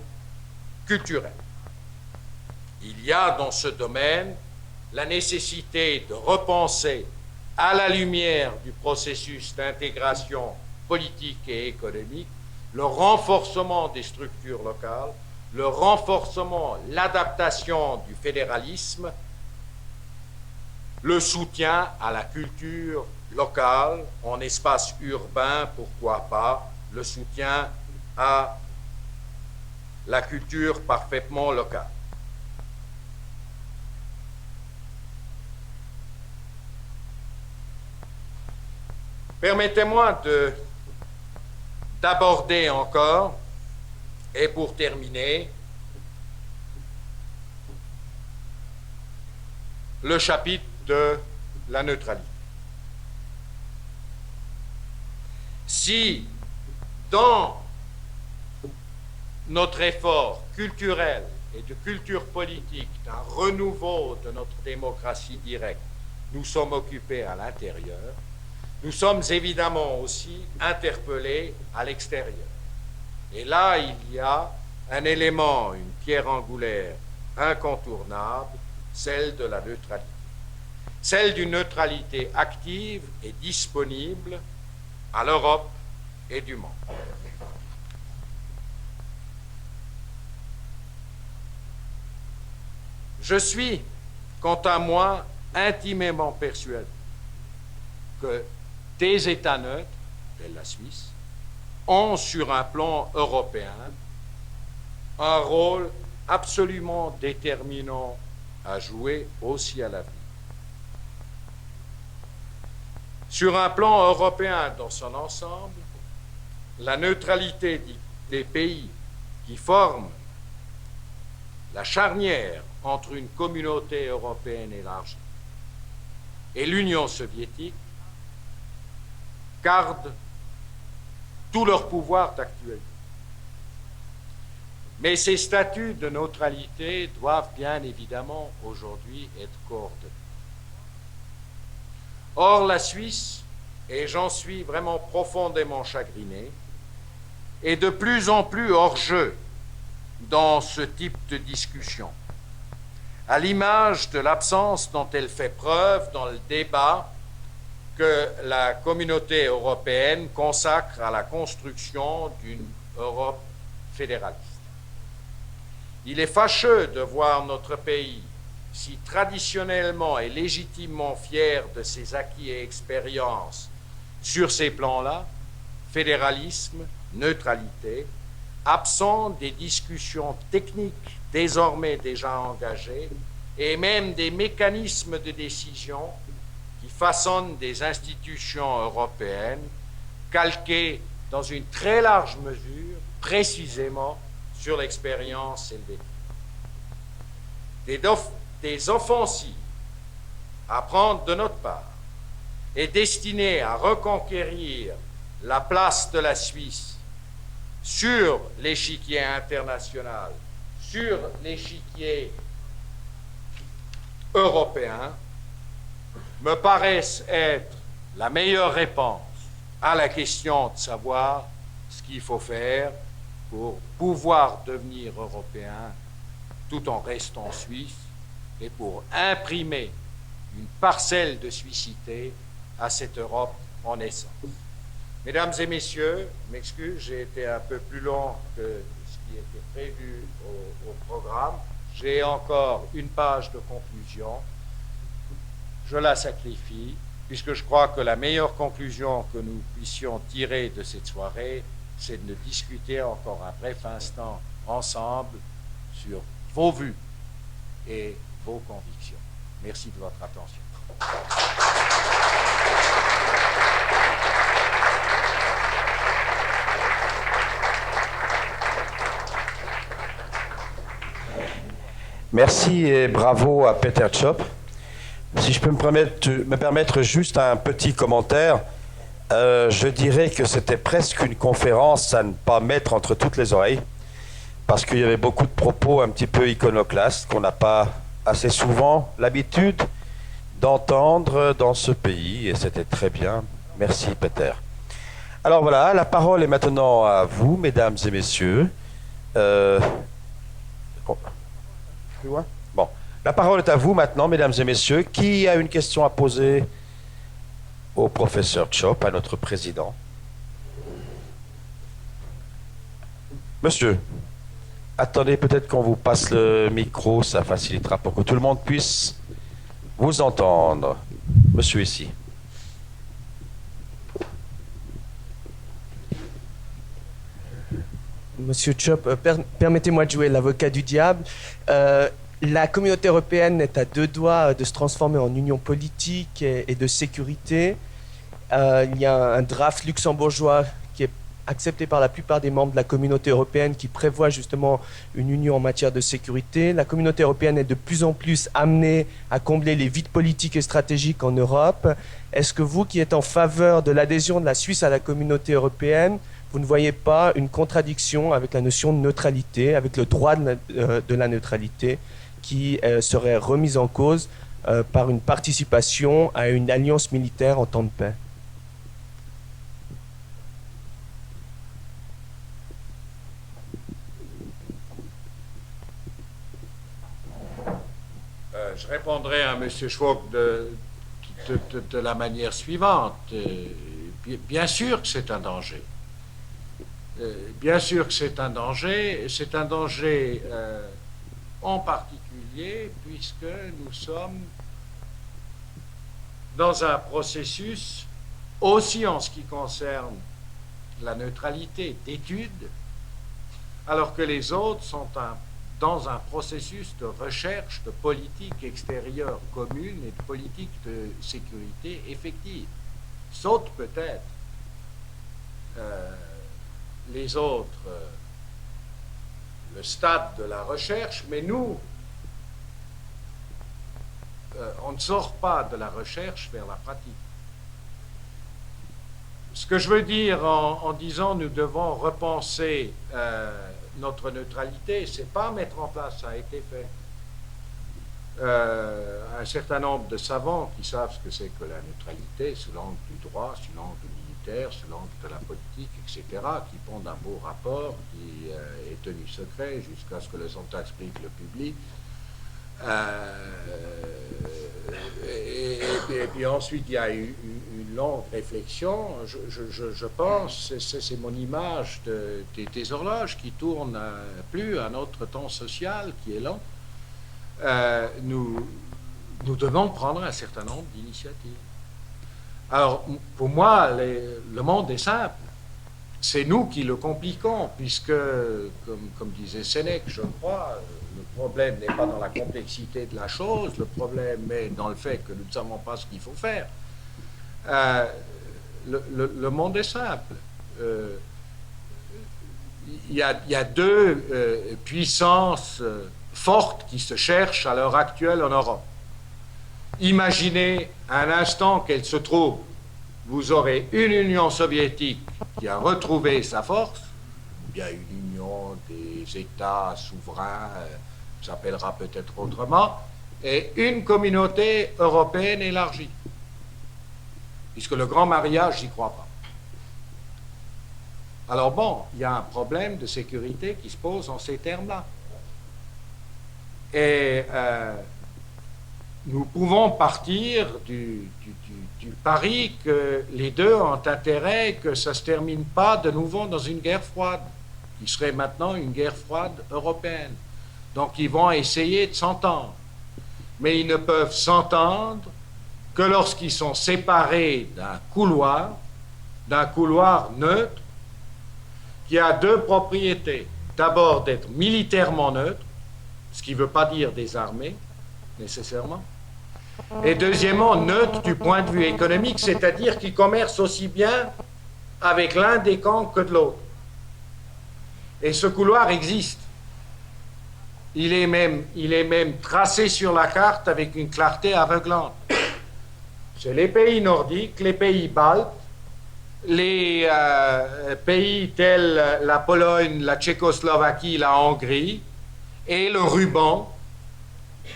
culturel. Il y a dans ce domaine la nécessité de repenser à la lumière du processus d'intégration politique et économique le renforcement des structures locales, le renforcement, l'adaptation du fédéralisme, le soutien à la culture locale, en espace urbain, pourquoi pas, le soutien à la culture parfaitement locale. Permettez-moi d'aborder encore, et pour terminer, le chapitre de la neutralité. Si, dans notre effort culturel et de culture politique d'un renouveau de notre démocratie directe, nous sommes occupés à l'intérieur, nous sommes évidemment aussi interpellés à l'extérieur. Et là, il y a un élément, une pierre angulaire incontournable, celle de la neutralité. Celle d'une neutralité active et disponible à l'Europe et du monde. Je suis, quant à moi, intimement persuadé que des États neutres, tels la Suisse, ont sur un plan européen un rôle absolument déterminant à jouer aussi à l'avenir. Sur un plan européen dans son ensemble, la neutralité des pays qui forment la charnière entre une communauté européenne élargie et l'Union soviétique gardent tout leur pouvoir d'actualité. Mais ces statuts de neutralité doivent bien évidemment aujourd'hui être coordonnés. Or, la Suisse, et j'en suis vraiment profondément chagriné, est de plus en plus hors jeu dans ce type de discussion, à l'image de l'absence dont elle fait preuve dans le débat que la communauté européenne consacre à la construction d'une Europe fédéraliste. Il est fâcheux de voir notre pays, si traditionnellement et légitimement fier de ses acquis et expériences sur ces plans-là, fédéralisme, neutralité, absent des discussions techniques désormais déjà engagées et même des mécanismes de décision qui façonnent des institutions européennes calquées dans une très large mesure précisément sur l'expérience helvétique. Des offensives à prendre de notre part et destinées à reconquérir la place de la Suisse sur l'échiquier international, sur l'échiquier européen, me paraissent être la meilleure réponse à la question de savoir ce qu'il faut faire pour pouvoir devenir européen tout en restant suisse et pour imprimer une parcelle de suissité à cette Europe en naissance. Mesdames et messieurs, m'excuse, j'ai été un peu plus long que ce qui était prévu au programme. J'ai encore une page de conclusion. Je la sacrifie, puisque je crois que la meilleure conclusion que nous puissions tirer de cette soirée, c'est de discuter encore un bref instant ensemble sur vos vues et vos convictions. Merci de votre attention. Merci et bravo à Peter Tschop. Si je peux me permettre juste un petit commentaire, je dirais que c'était presque une conférence à ne pas mettre entre toutes les oreilles, parce qu'il y avait beaucoup de propos un petit peu iconoclastes qu'on n'a pas assez souvent l'habitude d'entendre dans ce pays, et c'était très bien. Merci, Peter. Alors voilà, la parole est maintenant à vous, mesdames et messieurs. Plus loin ? Bon, la parole est à vous maintenant, mesdames et messieurs. Qui a une question à poser au professeur Chop, à notre président? Monsieur, attendez peut-être qu'on vous passe le micro, ça facilitera pour que tout le monde puisse vous entendre. Monsieur ici. Monsieur Chop, permettez-moi de jouer l'avocat du diable. La communauté européenne est à deux doigts de se transformer en union politique et de sécurité. Il y a un draft luxembourgeois qui est accepté par la plupart des membres de la communauté européenne qui prévoit justement une union en matière de sécurité. La communauté européenne est de plus en plus amenée à combler les vides politiques et stratégiques en Europe. Est-ce que vous, qui êtes en faveur de l'adhésion de la Suisse à la communauté européenne, vous ne voyez pas une contradiction avec la notion de neutralité, avec le droit de la neutralité qui serait remise en cause par une participation à une alliance militaire en temps de paix? Je répondrai à M. Schwab de la manière suivante. Bien sûr que c'est un danger. Bien sûr que c'est un danger. C'est un danger en particulier puisque nous sommes dans un processus, aussi en ce qui concerne la neutralité d'études, alors que les autres sont dans un processus de recherche de politique extérieure commune et de politique de sécurité effective. Saute peut-être les autres, le stade de la recherche, mais nous, on ne sort pas de la recherche vers la pratique. Ce que je veux dire en disant nous devons repenser notre neutralité, c'est pas mettre en place, ça a été fait. Un certain nombre de savants qui savent ce que c'est que la neutralité sous l'angle du droit, sous l'angle militaire, sous l'angle de la politique, etc., qui pondent un beau rapport qui est tenu secret jusqu'à ce que le Saint-Explique le publie. Et puis ensuite, il y a eu une longue réflexion. Je pense, c'est mon image des horloges qui tournent plus à notre temps social qui est lent. Nous devons prendre un certain nombre d'initiatives. Alors, pour moi, le monde est simple. C'est nous qui le compliquons, puisque, comme disait Sénèque, je crois, le problème n'est pas dans la complexité de la chose, le problème est dans le fait que nous ne savons pas ce qu'il faut faire. Le monde est simple. Il y a deux puissances fortes qui se cherchent à l'heure actuelle en Europe. Imaginez un instant qu'elle se trouve. Vous aurez une Union soviétique qui a retrouvé sa force, ou bien une union des États souverains, s'appellera peut-être autrement, et une communauté européenne élargie. Puisque le grand mariage, j'y crois pas. Alors bon, il y a un problème de sécurité qui se pose en ces termes-là. Et nous pouvons partir du pari que les deux ont intérêt que ça ne se termine pas de nouveau dans une guerre froide, qui serait maintenant une guerre froide européenne. Donc ils vont essayer de s'entendre. Mais ils ne peuvent s'entendre que lorsqu'ils sont séparés d'un couloir neutre, qui a deux propriétés. D'abord d'être militairement neutre, ce qui ne veut pas dire désarmé, nécessairement. Et deuxièmement, neutre du point de vue économique, c'est-à-dire qu'il commerce aussi bien avec l'un des camps que de l'autre. Et ce couloir existe. Il est même tracé sur la carte avec une clarté aveuglante. C'est les pays nordiques, les pays baltes, les pays tels la Pologne, la Tchécoslovaquie, la Hongrie, et le ruban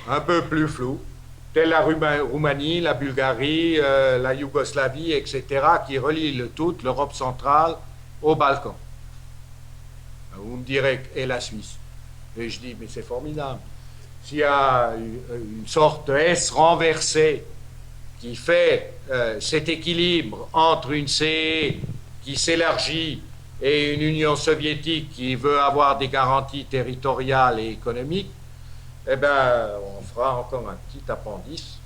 un peu plus floues, telles la Roumanie, la Bulgarie, la Yougoslavie, etc., qui relient le tout, l'Europe centrale, aux Balkans. Vous me direz, et la Suisse. Et je dis, mais c'est formidable. S'il y a une sorte de S renversé qui fait cet équilibre entre une CE qui s'élargit et une Union soviétique qui veut avoir des garanties territoriales et économiques, eh bien, on fera encore un petit appendice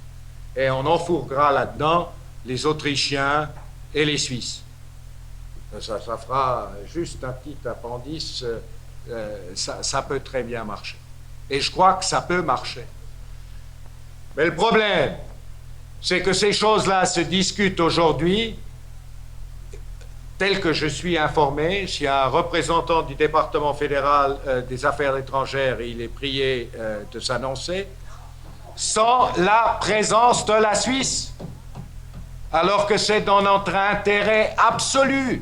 et on enfourguera là-dedans les Autrichiens et les Suisses. Ça fera juste un petit appendice, ça peut très bien marcher. Et je crois que ça peut marcher. Mais le problème, c'est que ces choses-là se discutent aujourd'hui, tel que je suis informé. S'il y a un représentant du département fédéral des affaires étrangères, il est prié de s'annoncer, sans la présence de la Suisse, alors que c'est dans notre intérêt absolu.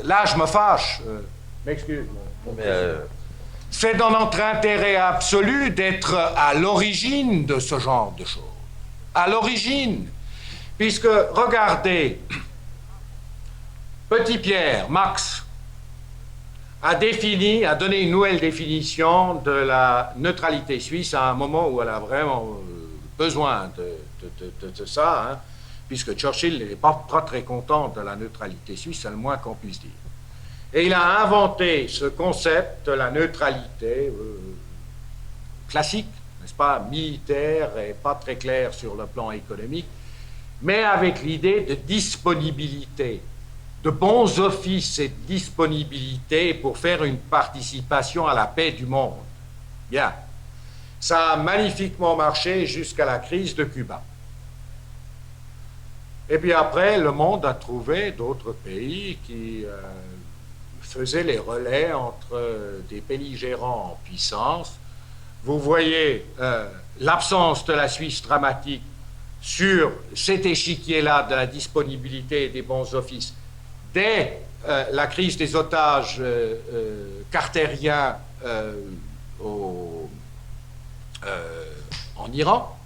Là, je me fâche. M'excuse. C'est dans notre intérêt absolu d'être à l'origine de ce genre de choses. À l'origine. Puisque, regardez, Petit Pierre, Max, a donné une nouvelle définition de la neutralité suisse à un moment où elle a vraiment besoin de ça, hein, puisque Churchill n'est pas très content de la neutralité suisse, c'est le moins qu'on puisse dire. Et il a inventé ce concept de la neutralité classique, n'est-ce pas, militaire et pas très clair sur le plan économique, mais avec l'idée de disponibilité, de bons offices et de disponibilité pour faire une participation à la paix du monde. Bien. Ça a magnifiquement marché jusqu'à la crise de Cuba. Et puis après, le monde a trouvé d'autres pays qui faisaient les relais entre des belligérants en puissance. Vous voyez l'absence de la Suisse dramatique sur cet échiquier-là de la disponibilité et des bons offices dès la crise des otages cartériens en Iran.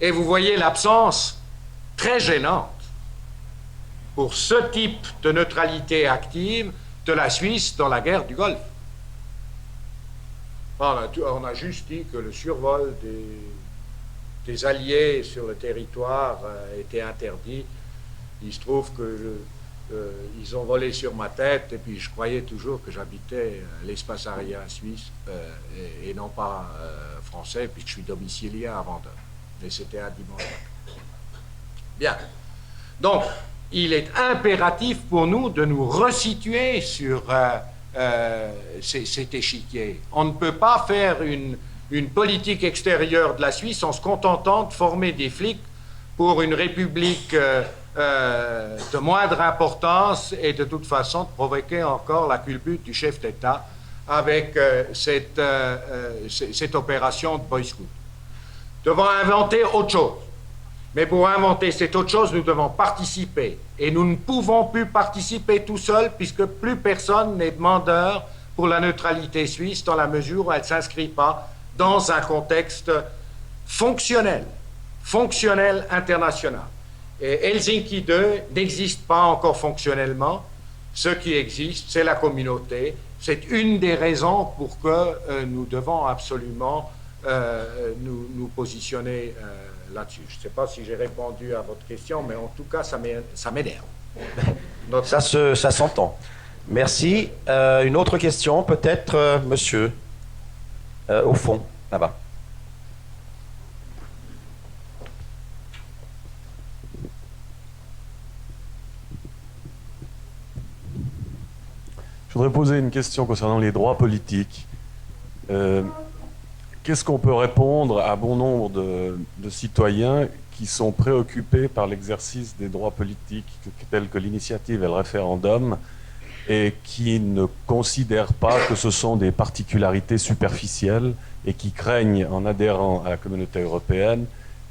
Et vous voyez l'absence très gênante pour ce type de neutralité active de la Suisse dans la guerre du Golfe. On a juste dit que le survol des Alliés sur le territoire était interdit. Il se trouve que ils ont volé sur ma tête et puis je croyais toujours que j'habitais l'espace aérien suisse et non pas français, puisque je suis domicilié à Vendôme. Et c'était un dimanche. Bien. Donc, il est impératif pour nous de nous resituer sur cet échiquier. On ne peut pas faire une politique extérieure de la Suisse en se contentant de former des flics pour une république de moindre importance et de toute façon de provoquer encore la culbute du chef d'État avec cette opération de Boy Scout. Nous devons inventer autre chose. Mais pour inventer cette autre chose, nous devons participer. Et nous ne pouvons plus participer tout seuls puisque plus personne n'est demandeur pour la neutralité suisse dans la mesure où elle ne s'inscrit pas dans un contexte fonctionnel international. Et Helsinki 2 n'existe pas encore fonctionnellement. Ce qui existe, c'est la communauté. C'est une des raisons pour que nous devons absolument nous positionner là-dessus. Je ne sais pas si j'ai répondu à votre question, mais en tout cas, ça m'énerve. Ça s'entend. Merci. Une autre question, peut-être, monsieur, au fond, là-bas. Je voudrais poser une question concernant les droits politiques. Qu'est-ce qu'on peut répondre à bon nombre de citoyens qui sont préoccupés par l'exercice des droits politiques tels que l'initiative et le référendum et qui ne considèrent pas que ce sont des particularités superficielles et qui craignent, en adhérant à la communauté européenne,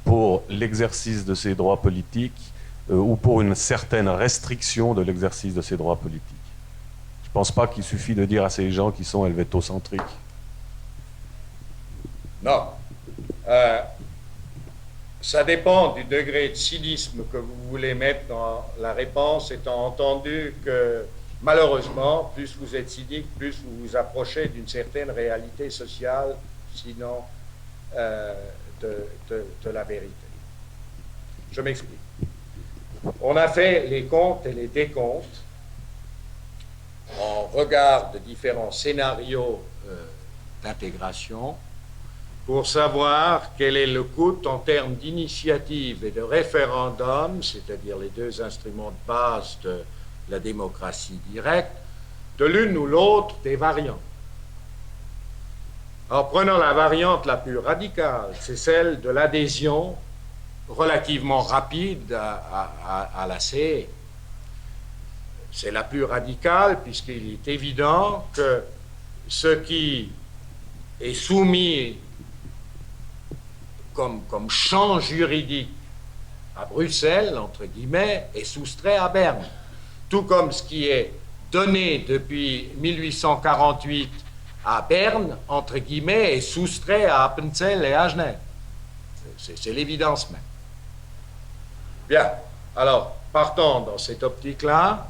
pour l'exercice de ces droits politiques ou pour une certaine restriction de l'exercice de ces droits politiques? Je ne pense pas qu'il suffit de dire à ces gens qui sont helvétocentriques. Non. Ça dépend du degré de cynisme que vous voulez mettre dans la réponse, étant entendu que, malheureusement, plus vous êtes cynique, plus vous vous approchez d'une certaine réalité sociale, sinon de la vérité. Je m'explique. On a fait les comptes et les décomptes en regard de différents scénarios d'intégration pour savoir quel est le coût en termes d'initiative et de référendum, c'est-à-dire les deux instruments de base de la démocratie directe, de l'une ou l'autre des variantes. Alors, prenons la variante la plus radicale, c'est celle de l'adhésion relativement rapide à la CE. C'est la plus radicale puisqu'il est évident que ce qui est soumis comme champ juridique à Bruxelles, entre guillemets, est soustrait à Berne. Tout comme ce qui est donné depuis 1848 à Berne, entre guillemets, est soustrait à Appenzell et à Genève. C'est l'évidence même. Bien, alors, partons dans cette optique-là,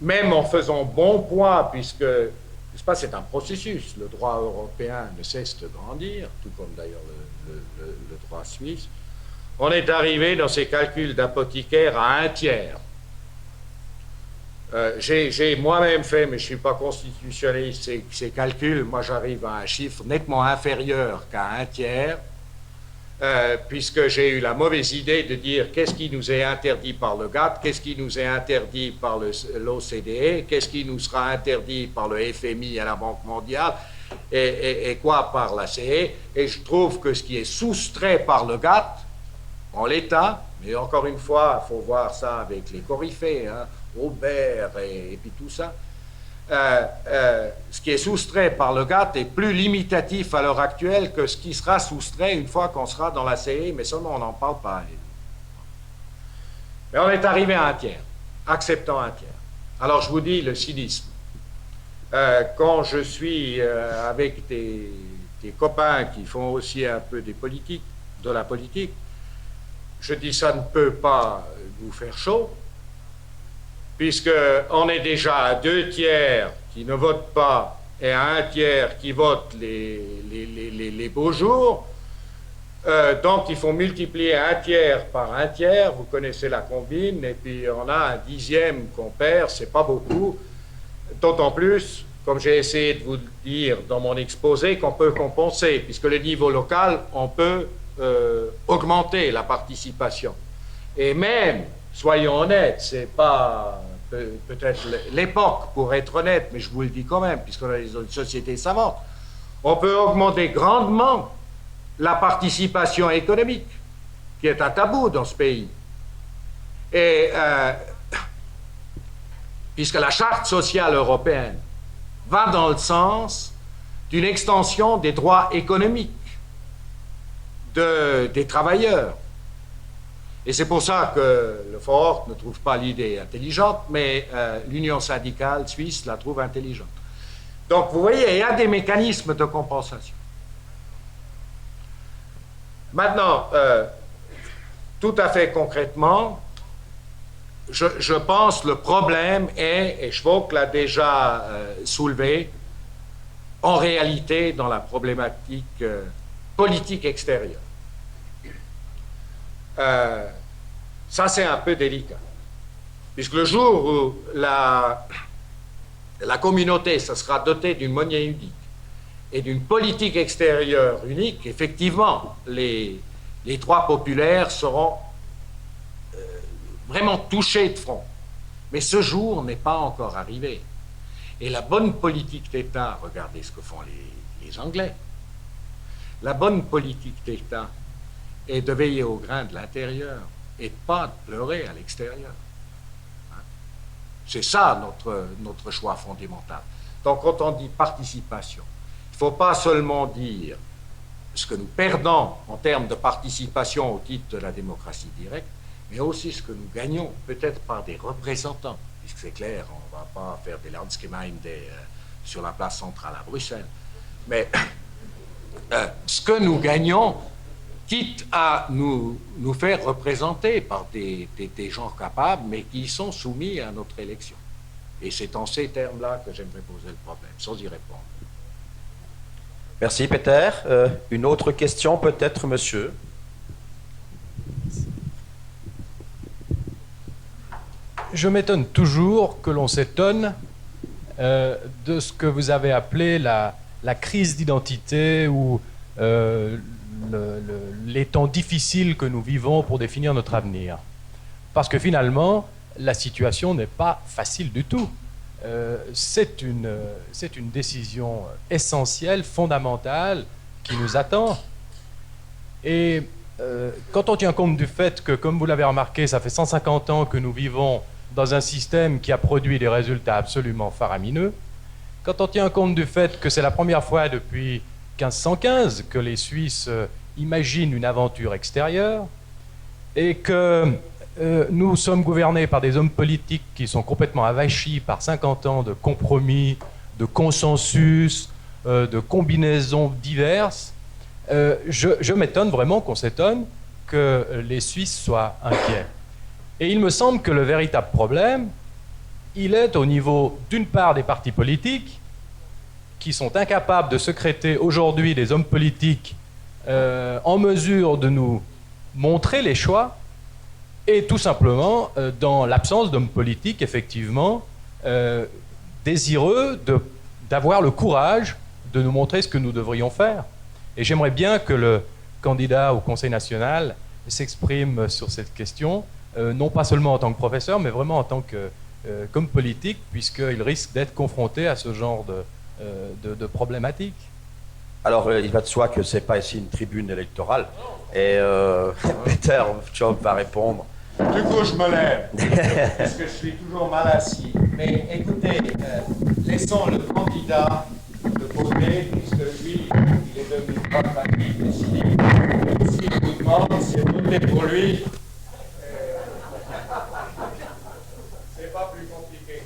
même en faisant bon poids, puisque, n'est-ce pas, c'est un processus, le droit européen ne cesse de grandir, tout comme d'ailleurs le droit suisse, on est arrivé dans ces calculs d'apothicaire à 1/3. J'ai moi-même fait, mais je ne suis pas constitutionnaliste, ces calculs, moi j'arrive à un chiffre nettement inférieur qu'à 1/3, puisque j'ai eu la mauvaise idée de dire qu'est-ce qui nous est interdit par le GATT, qu'est-ce qui nous est interdit par l'OCDE, qu'est-ce qui nous sera interdit par le FMI et la Banque mondiale, et quoi par la CE, et je trouve que ce qui est soustrait par le GATT, en l'état, mais encore une fois, il faut voir ça avec les coryphées, hein, Aubert et puis tout ça, ce qui est soustrait par le GATT est plus limitatif à l'heure actuelle que ce qui sera soustrait une fois qu'on sera dans la CE, mais seulement on n'en parle pas. Mais on est arrivé à 1/3, acceptant 1/3. Alors je vous dis le cynisme. Quand je suis avec des copains qui font aussi un peu de la politique, je dis ça ne peut pas nous faire chaud, puisqu'on est déjà à 2/3 qui ne votent pas et à 1/3 qui votent les beaux jours. Donc il faut multiplier 1/3 par 1/3, vous connaissez la combine, et puis on a un 10e qu'on perd, c'est pas beaucoup, d'autant plus, comme j'ai essayé de vous dire dans mon exposé, qu'on peut compenser, puisque le niveau local, on peut augmenter la participation. Et même, soyons honnêtes, c'est pas peut-être l'époque pour être honnête, mais je vous le dis quand même, puisqu'on a une société savante, on peut augmenter grandement la participation économique, qui est un tabou dans ce pays. Et puisque la charte sociale européenne va dans le sens d'une extension des droits économiques des travailleurs. Et c'est pour ça que le Fort ne trouve pas l'idée intelligente, mais l'Union syndicale suisse la trouve intelligente. Donc, vous voyez, il y a des mécanismes de compensation. Maintenant, tout à fait concrètement, je pense le problème est, et Schwok l'a déjà soulevé, en réalité dans la problématique politique extérieure. Ça, c'est un peu délicat. Puisque le jour où la communauté se sera dotée d'une monnaie unique et d'une politique extérieure unique, effectivement, les droits populaires seront vraiment touchés de front. Mais ce jour n'est pas encore arrivé. Et la bonne politique d'État, regardez ce que font les Anglais, la bonne politique d'État est de veiller au grain de l'intérieur et pas de pleurer à l'extérieur. Hein? C'est ça notre choix fondamental. Donc quand on dit participation, il ne faut pas seulement dire ce que nous perdons en termes de participation au titre de la démocratie directe, mais aussi ce que nous gagnons, peut-être par des représentants, puisque c'est clair, on ne va pas faire des Landsgemeinde sur la place centrale à Bruxelles. Mais ce que nous gagnons, quitte à nous faire représenter par des gens capables, mais qui sont soumis à notre élection. Et c'est en ces termes-là que j'aimerais poser le problème, sans y répondre. Merci, Peter. Une autre question, peut-être, monsieur? Je m'étonne toujours que l'on s'étonne de ce que vous avez appelé la crise d'identité ou les temps difficiles que nous vivons pour définir notre avenir. Parce que finalement, la situation n'est pas facile du tout. C'est une décision essentielle, fondamentale, qui nous attend. Et quand on tient compte du fait que, comme vous l'avez remarqué, ça fait 150 ans que nous vivons dans un système qui a produit des résultats absolument faramineux, quand on tient compte du fait que c'est la première fois depuis 1515 que les Suisses imaginent une aventure extérieure et que nous sommes gouvernés par des hommes politiques qui sont complètement avachis par 50 ans de compromis, de consensus, de combinaisons diverses, je m'étonne vraiment qu'on s'étonne que les Suisses soient inquiets. Et il me semble que le véritable problème, il est au niveau, d'une part, des partis politiques, qui sont incapables de secréter aujourd'hui des hommes politiques en mesure de nous montrer les choix, et tout simplement, dans l'absence d'hommes politiques, effectivement, désireux d'avoir le courage de nous montrer ce que nous devrions faire. Et j'aimerais bien que le candidat au Conseil national s'exprime sur cette question, non pas seulement en tant que professeur, mais vraiment en tant qu'homme politique, puisqu'il risque d'être confronté à ce genre de problématiques. Alors, il va de soi que ce n'est pas ici une tribune électorale. Et Peter Tschoff va répondre. Du coup, je me lève, parce que je suis toujours mal assis. Mais écoutez, laissons le candidat de voter, puisque lui, il est devenu pragmatique et cynique. S'il vous demande, c'est voter pour lui. C'est pas plus compliqué.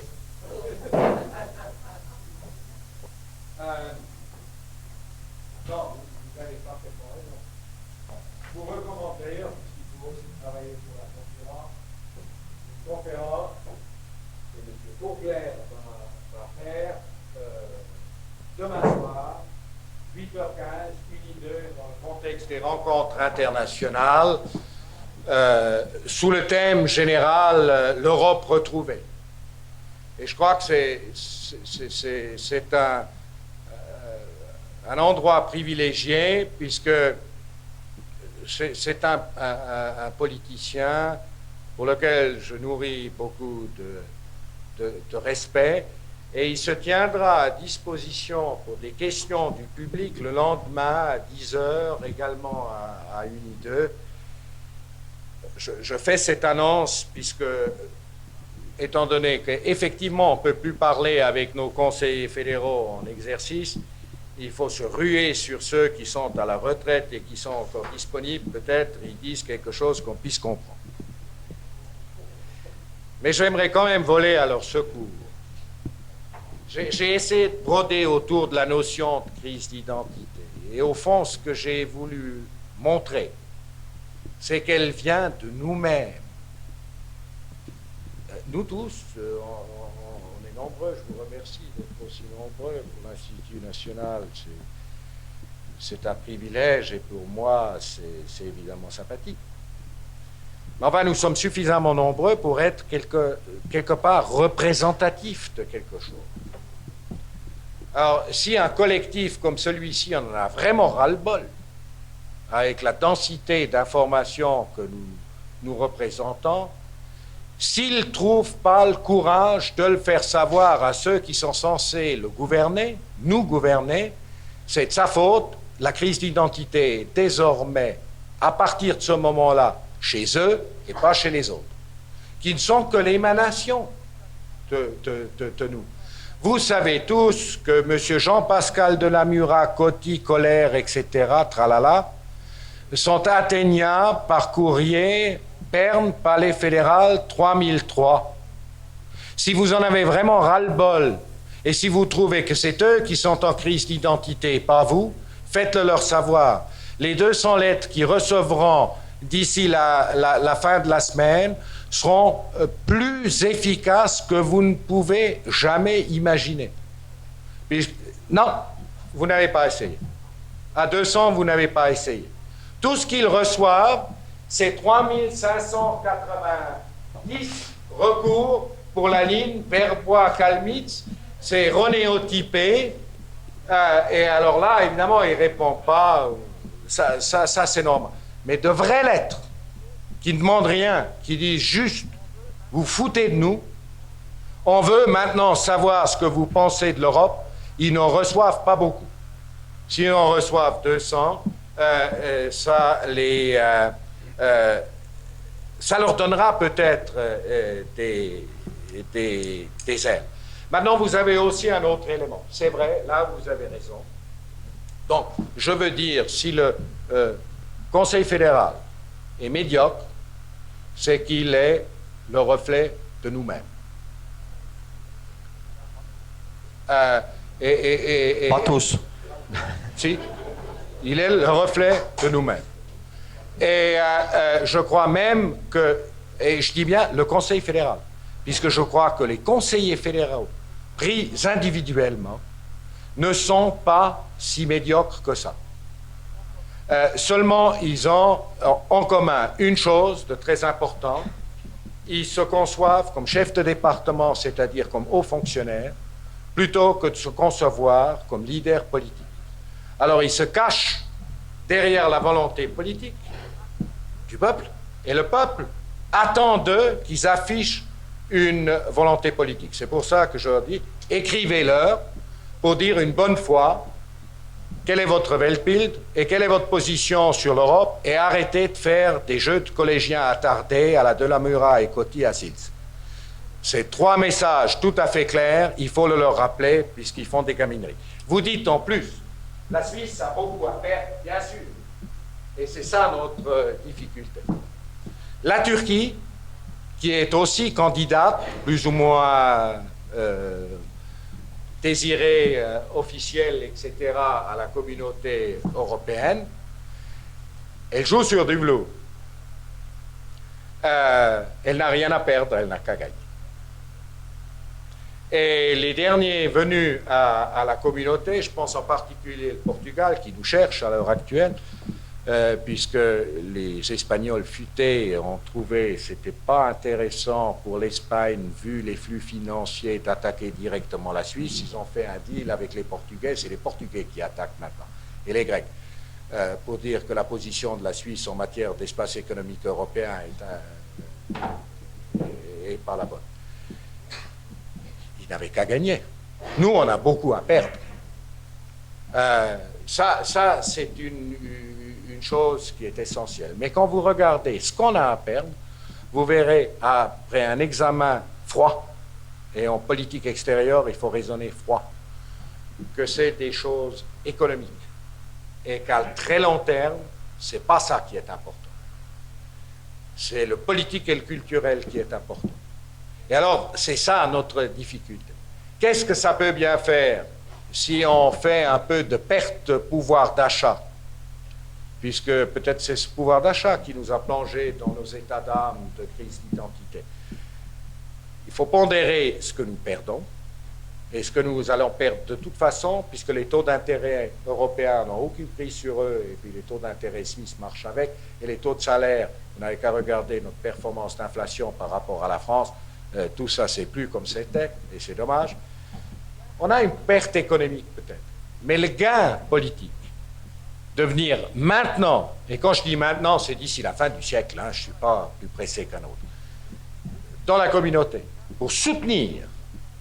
Non, vous n'avez parfaitement raison. Vous recommande d'ailleurs, puisqu'il faut aussi travailler sur la conférence, une conférence que M. Courclair va faire demain soir, 8h15, Uni2, dans le contexte des rencontres internationales, sous le thème général l'Europe retrouvée. Et je crois que c'est un endroit privilégié, puisque c'est un politicien pour lequel je nourris beaucoup de respect, et il se tiendra à disposition pour des questions du public le lendemain à 10h, également à Uni2. Je fais cette annonce puisque, étant donné qu'effectivement on ne peut plus parler avec nos conseillers fédéraux en exercice, il faut se ruer sur ceux qui sont à la retraite et qui sont encore disponibles. Peut-être ils disent quelque chose qu'on puisse comprendre. Mais j'aimerais quand même voler à leur secours. J'ai essayé de broder autour de la notion de crise d'identité. Et au fond, ce que j'ai voulu montrer, c'est qu'elle vient de nous-mêmes. Nous tous, on est nombreux, je vous remercie d'être aussi nombreux pour l'Institut national. C'est un privilège et pour moi, c'est évidemment sympathique. Mais enfin, nous sommes suffisamment nombreux pour être quelque part représentatifs de quelque chose. Alors, si un collectif comme celui-ci en a vraiment ras-le-bol, avec la densité d'informations que nous représentons, s'il ne trouve pas le courage de le faire savoir à ceux qui sont censés le gouverner, nous gouverner, c'est de sa faute. La crise d'identité est désormais, à partir de ce moment-là, chez eux et pas chez les autres, qui ne sont que l'émanation de nous. Vous savez tous que M. Jean-Pascal Delamurac, Coty, Colère, etc., tralala, sont atteignables par courrier, Berne, Palais fédéral, 3003. Si vous en avez vraiment ras-le-bol, et si vous trouvez que c'est eux qui sont en crise d'identité, pas vous, Faites-le leur savoir. Les 200 lettres qu'ils recevront d'ici la fin de la semaine seront plus efficaces que vous ne pouvez jamais imaginer. Non, vous n'avez pas essayé. À 200, vous n'avez pas essayé. Tout ce qu'ils reçoivent, c'est 3590 recours pour la ligne Verbois-Kalmitz. C'est renéotypé. Et alors là, évidemment, ils ne répondent pas. Ça c'est normal. Mais de vraies lettres qui ne demandent rien, qui disent juste « vous foutez de nous », on veut maintenant savoir ce que vous pensez de l'Europe. Ils n'en reçoivent pas beaucoup. S'ils en reçoivent 200, ça leur donnera peut-être des ailes. Maintenant, vous avez aussi un autre élément. C'est vrai, là, vous avez raison. Donc, je veux dire, si le Conseil fédéral est médiocre, c'est qu'il est le reflet de nous-mêmes. Pas tous. Si, il est le reflet de nous-mêmes. Et je crois même que, et je dis bien le Conseil fédéral, puisque je crois que les conseillers fédéraux, pris individuellement, ne sont pas si médiocres que ça. Seulement, ils ont en commun une chose de très importante. Ils se conçoivent comme chefs de département, c'est-à-dire comme hauts fonctionnaires, plutôt que de se concevoir comme leaders politiques. Alors, ils se cachent derrière la volonté politique du peuple, et le peuple attend d'eux qu'ils affichent une volonté politique. C'est pour ça que je leur dis, écrivez-leur pour dire une bonne fois quel est votre Weltbild et quelle est votre position sur l'Europe, et arrêtez de faire des jeux de collégiens attardés à la Delamura et Coty à Sils. C'est 3 messages tout à fait clairs, il faut le leur rappeler puisqu'ils font des gamineries. Vous dites en plus, la Suisse a beaucoup à perdre, bien sûr, et c'est ça notre difficulté. La Turquie, qui est aussi candidate, plus ou moins désirée, officielle, etc., à la communauté européenne, elle joue sur du velours. Elle n'a rien à perdre, elle n'a qu'à gagner. Et les derniers venus à la communauté, je pense en particulier le Portugal, qui nous cherche à l'heure actuelle, puisque les Espagnols futés ont trouvé que ce n'était pas intéressant pour l'Espagne, vu les flux financiers, d'attaquer directement la Suisse. Ils ont fait un deal avec les Portugais, c'est les Portugais qui attaquent maintenant, et les Grecs, pour dire que la position de la Suisse en matière d'espace économique européen est pas la bonne. Ils n'avaient qu'à gagner. Nous, on a beaucoup à perdre. Ça c'est une chose qui est essentielle. Mais quand vous regardez ce qu'on a à perdre, vous verrez, après un examen froid, et en politique extérieure, il faut raisonner froid, que c'est des choses économiques. Et qu'à très long terme, c'est pas ça qui est important. C'est le politique et le culturel qui est important. Et alors, c'est ça notre difficulté. Qu'est-ce que ça peut bien faire si on fait un peu de perte de pouvoir d'achat? Puisque peut-être c'est ce pouvoir d'achat qui nous a plongés dans nos états d'âme de crise d'identité. Il faut pondérer ce que nous perdons et ce que nous allons perdre de toute façon, puisque les taux d'intérêt européens n'ont aucune prise sur eux, et puis les taux d'intérêt suisses marchent avec, et les taux de salaire, vous n'avez qu'à regarder notre performance d'inflation par rapport à la France, tout ça c'est plus comme c'était, et c'est dommage. On a une perte économique peut-être, mais le gain politique, de venir maintenant, et quand je dis maintenant, c'est d'ici la fin du siècle, hein, je ne suis pas plus pressé qu'un autre, dans la communauté, pour soutenir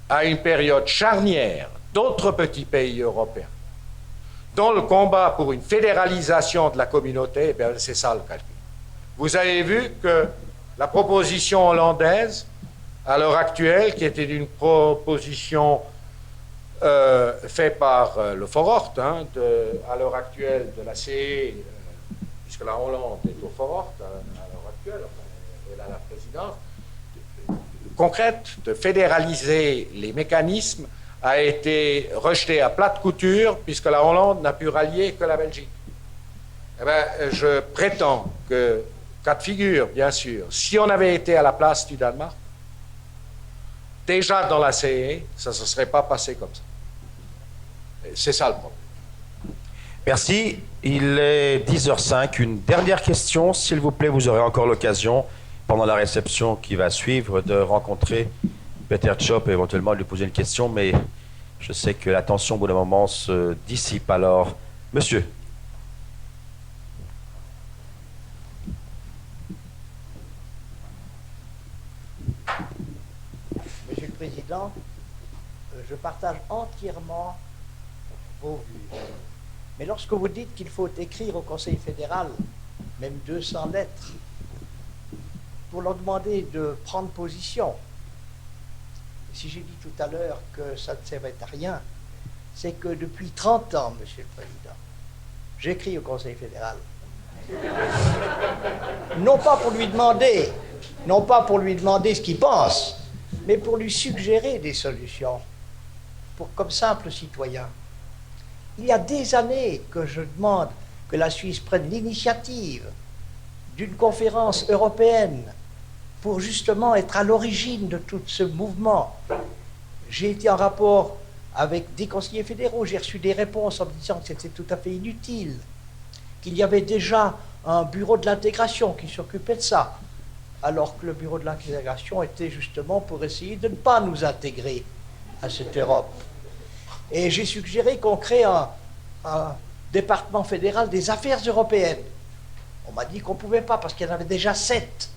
à une période charnière d'autres petits pays européens, dans le combat pour une fédéralisation de la communauté, eh c'est ça le calcul. Vous avez vu que la proposition hollandaise, à l'heure actuelle, qui était une proposition faite par le Forort, hein, à l'heure actuelle de la CE, puisque la Hollande est au Forort à l'heure actuelle, enfin, elle a la présidence, concrète de fédéraliser les mécanismes a été rejeté à plate couture puisque la Hollande n'a pu rallier que la Belgique. Eh bien, je prétends que, cas de figure, bien sûr, si on avait été à la place du Danemark, déjà dans la CE, ça ne se serait pas passé comme ça. C'est ça le problème. Merci. Il est 10h05. Une dernière question, s'il vous plaît. Vous aurez encore l'occasion, pendant la réception qui va suivre, de rencontrer Peter Tchop et éventuellement lui poser une question, mais je sais que l'attention au bout d'un moment se dissipe. Alors, monsieur. Monsieur le Président, je partage entièrement vos vues. Mais lorsque vous dites qu'il faut écrire au Conseil fédéral, même 200 lettres, pour leur demander de prendre position, si j'ai dit tout à l'heure que ça ne servait à rien, c'est que depuis 30 ans, Monsieur le Président, j'écris au Conseil fédéral. Non pas pour lui demander ce qu'il pense, mais pour lui suggérer des solutions, comme simple citoyen. Il y a des années que je demande que la Suisse prenne l'initiative d'une conférence européenne pour justement être à l'origine de tout ce mouvement. J'ai été en rapport avec des conseillers fédéraux, j'ai reçu des réponses en me disant que c'était tout à fait inutile, qu'il y avait déjà un bureau de l'intégration qui s'occupait de ça, alors que le bureau de l'intégration était justement pour essayer de ne pas nous intégrer à cette Europe. Et j'ai suggéré qu'on crée un département fédéral des affaires européennes. On m'a dit qu'on ne pouvait pas parce qu'il y en avait déjà 7.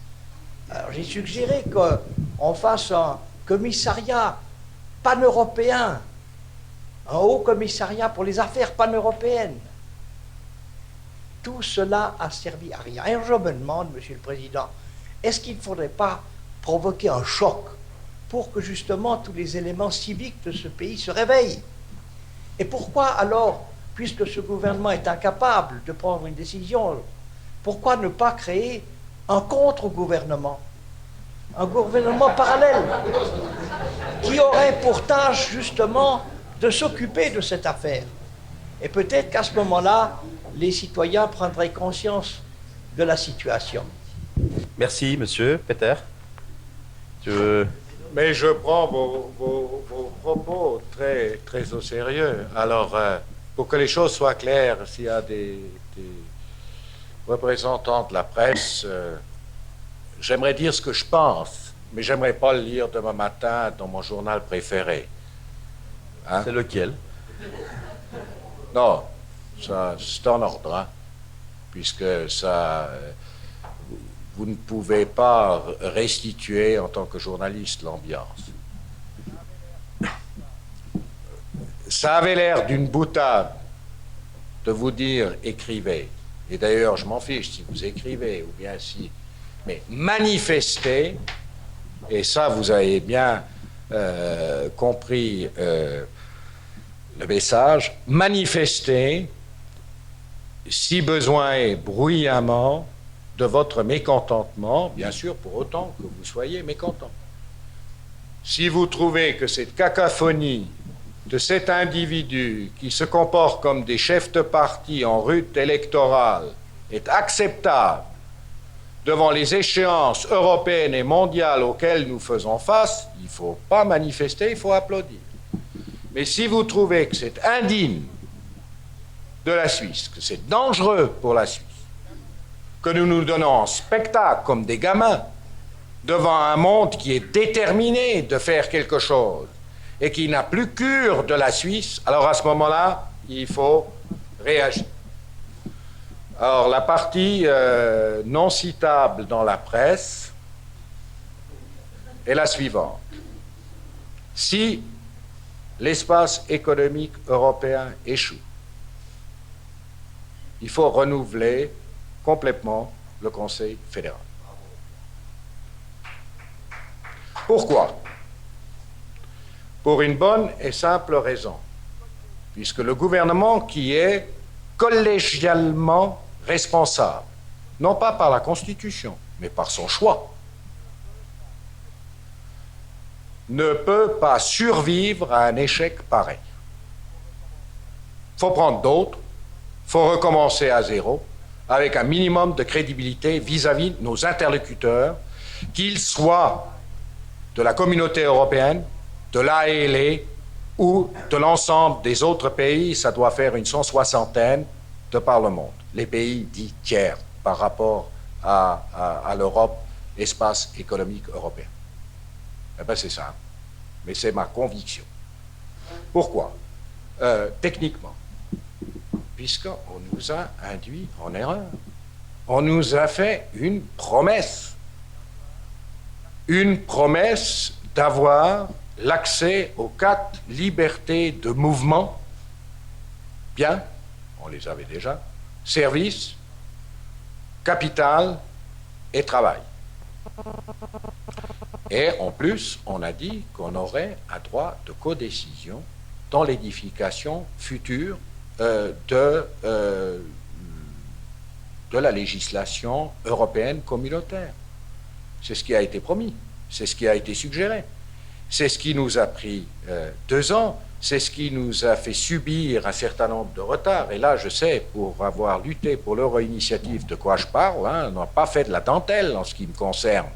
Alors j'ai suggéré qu'on fasse un commissariat pan-européen, un haut commissariat pour les affaires pan-européennes. Tout cela a servi à rien. Et je me demande, Monsieur le Président, est-ce qu'il ne faudrait pas provoquer un choc pour que justement tous les éléments civiques de ce pays se réveillent? Et pourquoi alors, puisque ce gouvernement est incapable de prendre une décision, pourquoi ne pas créer un contre-gouvernement, un gouvernement parallèle qui aurait pour tâche justement de s'occuper de cette affaire? Et peut-être qu'à ce moment-là, les citoyens prendraient conscience de la situation. Merci, monsieur. Peter. Mais je prends vos propos très, très au sérieux. Alors, pour que les choses soient claires, s'il y a des représentants de la presse, j'aimerais dire ce que je pense, mais j'aimerais pas le lire demain matin dans mon journal préféré. Hein? C'est lequel? Non, ça, c'est en ordre, hein, puisque ça... vous ne pouvez pas restituer en tant que journaliste l'ambiance. Ça avait l'air d'une boutade de vous dire écrivez. Et d'ailleurs, je m'en fiche si vous écrivez ou bien si... Mais manifestez, et ça vous avez bien compris le message, manifestez, si besoin est, bruyamment, de votre mécontentement, bien sûr, pour autant que vous soyez mécontent. Si vous trouvez que cette cacophonie de cet individu qui se comporte comme des chefs de parti en route électorale est acceptable devant les échéances européennes et mondiales auxquelles nous faisons face, il ne faut pas manifester, il faut applaudir. Mais si vous trouvez que c'est indigne de la Suisse, que c'est dangereux pour la Suisse, que nous nous donnons en spectacle comme des gamins devant un monde qui est déterminé de faire quelque chose et qui n'a plus cure de la Suisse, alors à ce moment-là, il faut réagir. Alors la partie non citable dans la presse est la suivante. Si l'espace économique européen échoue, il faut renouveler complètement le Conseil fédéral. Pourquoi? Pour une bonne et simple raison. Puisque le gouvernement qui est collégialement responsable, non pas par la Constitution, mais par son choix, ne peut pas survivre à un échec pareil. Il faut prendre d'autres, il faut recommencer à zéro, avec un minimum de crédibilité vis-à-vis de nos interlocuteurs, qu'ils soient de la communauté européenne, de l'AELE ou de l'ensemble des autres pays. Ça doit faire une 160aine de par le monde, les pays dits tiers par rapport à l'Europe, espace économique européen. Eh bien, c'est ça, mais c'est ma conviction. Pourquoi? Techniquement, puisqu'on nous a induit en erreur. On nous a fait une promesse d'avoir l'accès aux 4 libertés de mouvement. Bien, on les avait déjà. Service, capital et travail. Et en plus, on a dit qu'on aurait un droit de codécision dans l'édification future de la législation européenne communautaire. C'est ce qui a été promis, c'est ce qui a été suggéré. C'est ce qui nous a pris 2 ans, c'est ce qui nous a fait subir un certain nombre de retards. Et là, je sais, pour avoir lutté pour l'euro-initiative de quoi je parle, on n'a pas fait de la dentelle en ce qui me concerne.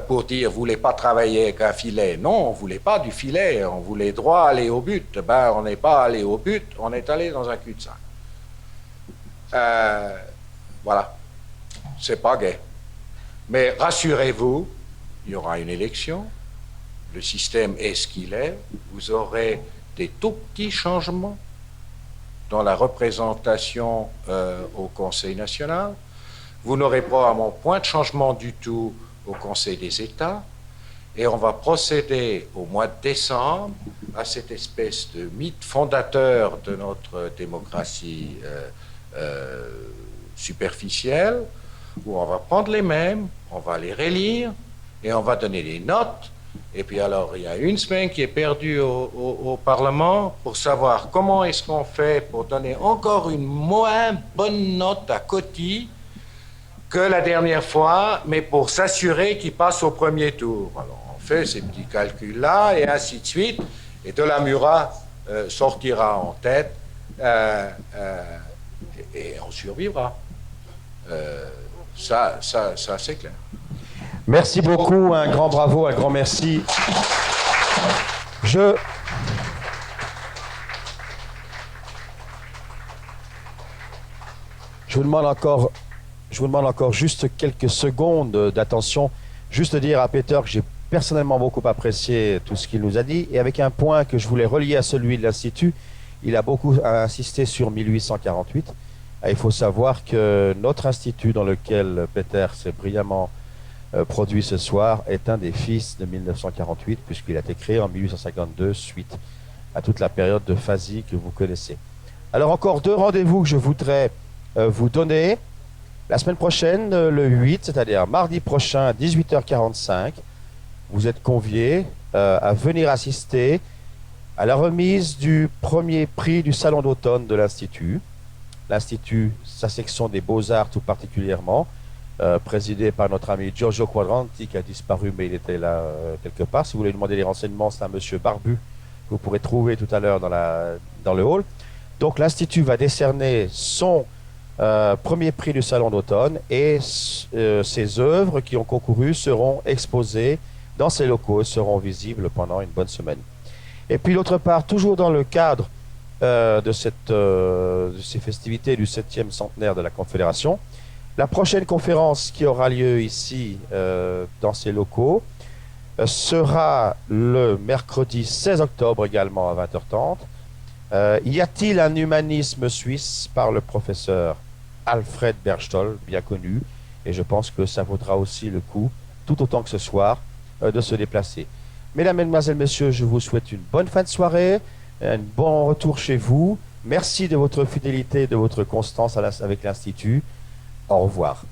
Pour dire, vous voulez pas travailler avec un filet. Non, on voulait pas du filet, on voulait droit aller au but. Ben, on n'est pas allé au but, on est allé dans un cul-de-sac. Voilà, c'est pas gai. Mais rassurez-vous, il y aura une élection, le système est ce qu'il est, vous aurez des tout petits changements dans la représentation au Conseil national. Vous n'aurez pas à mon point de changement du tout au Conseil des États, et on va procéder au mois de décembre à cette espèce de mythe fondateur de notre démocratie superficielle, où on va prendre les mêmes, on va les relire, et on va donner des notes, et puis alors il y a une semaine qui est perdue au Parlement pour savoir comment est-ce qu'on fait pour donner encore une moins bonne note à Coty que la dernière fois, mais pour s'assurer qu'il passe au premier tour. Alors, on fait ces petits calculs-là, et ainsi de suite, et De la Murat sortira en tête, et on survivra. Ça c'est clair. Merci beaucoup, un grand bravo, un grand merci. Je vous demande encore juste quelques secondes d'attention. Juste dire à Peter que j'ai personnellement beaucoup apprécié tout ce qu'il nous a dit, et avec un point que je voulais relier à celui de l'Institut, il a beaucoup insisté sur 1848. Et il faut savoir que notre institut dans lequel Peter s'est brillamment produit ce soir est un des fils de 1948, puisqu'il a été créé en 1852 suite à toute la période de phasie que vous connaissez. Alors encore 2 rendez-vous que je voudrais vous donner. La semaine prochaine, le 8, c'est-à-dire mardi prochain à 18h45, vous êtes conviés à venir assister à la remise du premier prix du Salon d'automne de l'Institut. L'Institut, sa section des Beaux-Arts tout particulièrement, présidé par notre ami Giorgio Quadranti, qui a disparu, mais il était là quelque part. Si vous voulez demander les renseignements, c'est un monsieur barbu que vous pourrez trouver tout à l'heure dans le hall. Donc l'Institut va décerner son premier prix du Salon d'automne, et ses œuvres qui ont concouru seront exposées dans ces locaux, seront visibles pendant une bonne semaine. Et puis d'autre part, toujours dans le cadre de ces festivités du 7e centenaire de la Confédération, la prochaine conférence qui aura lieu ici dans ces locaux sera le mercredi 16 octobre également à 20h30. Y a-t-il un humanisme suisse par le professeur Alfred Berchtold, bien connu, et je pense que ça vaudra aussi le coup, tout autant que ce soir, de se déplacer. Mesdames, Mesdemoiselles, Messieurs, je vous souhaite une bonne fin de soirée, un bon retour chez vous. Merci de votre fidélité, de votre constance avec l'Institut. Au revoir.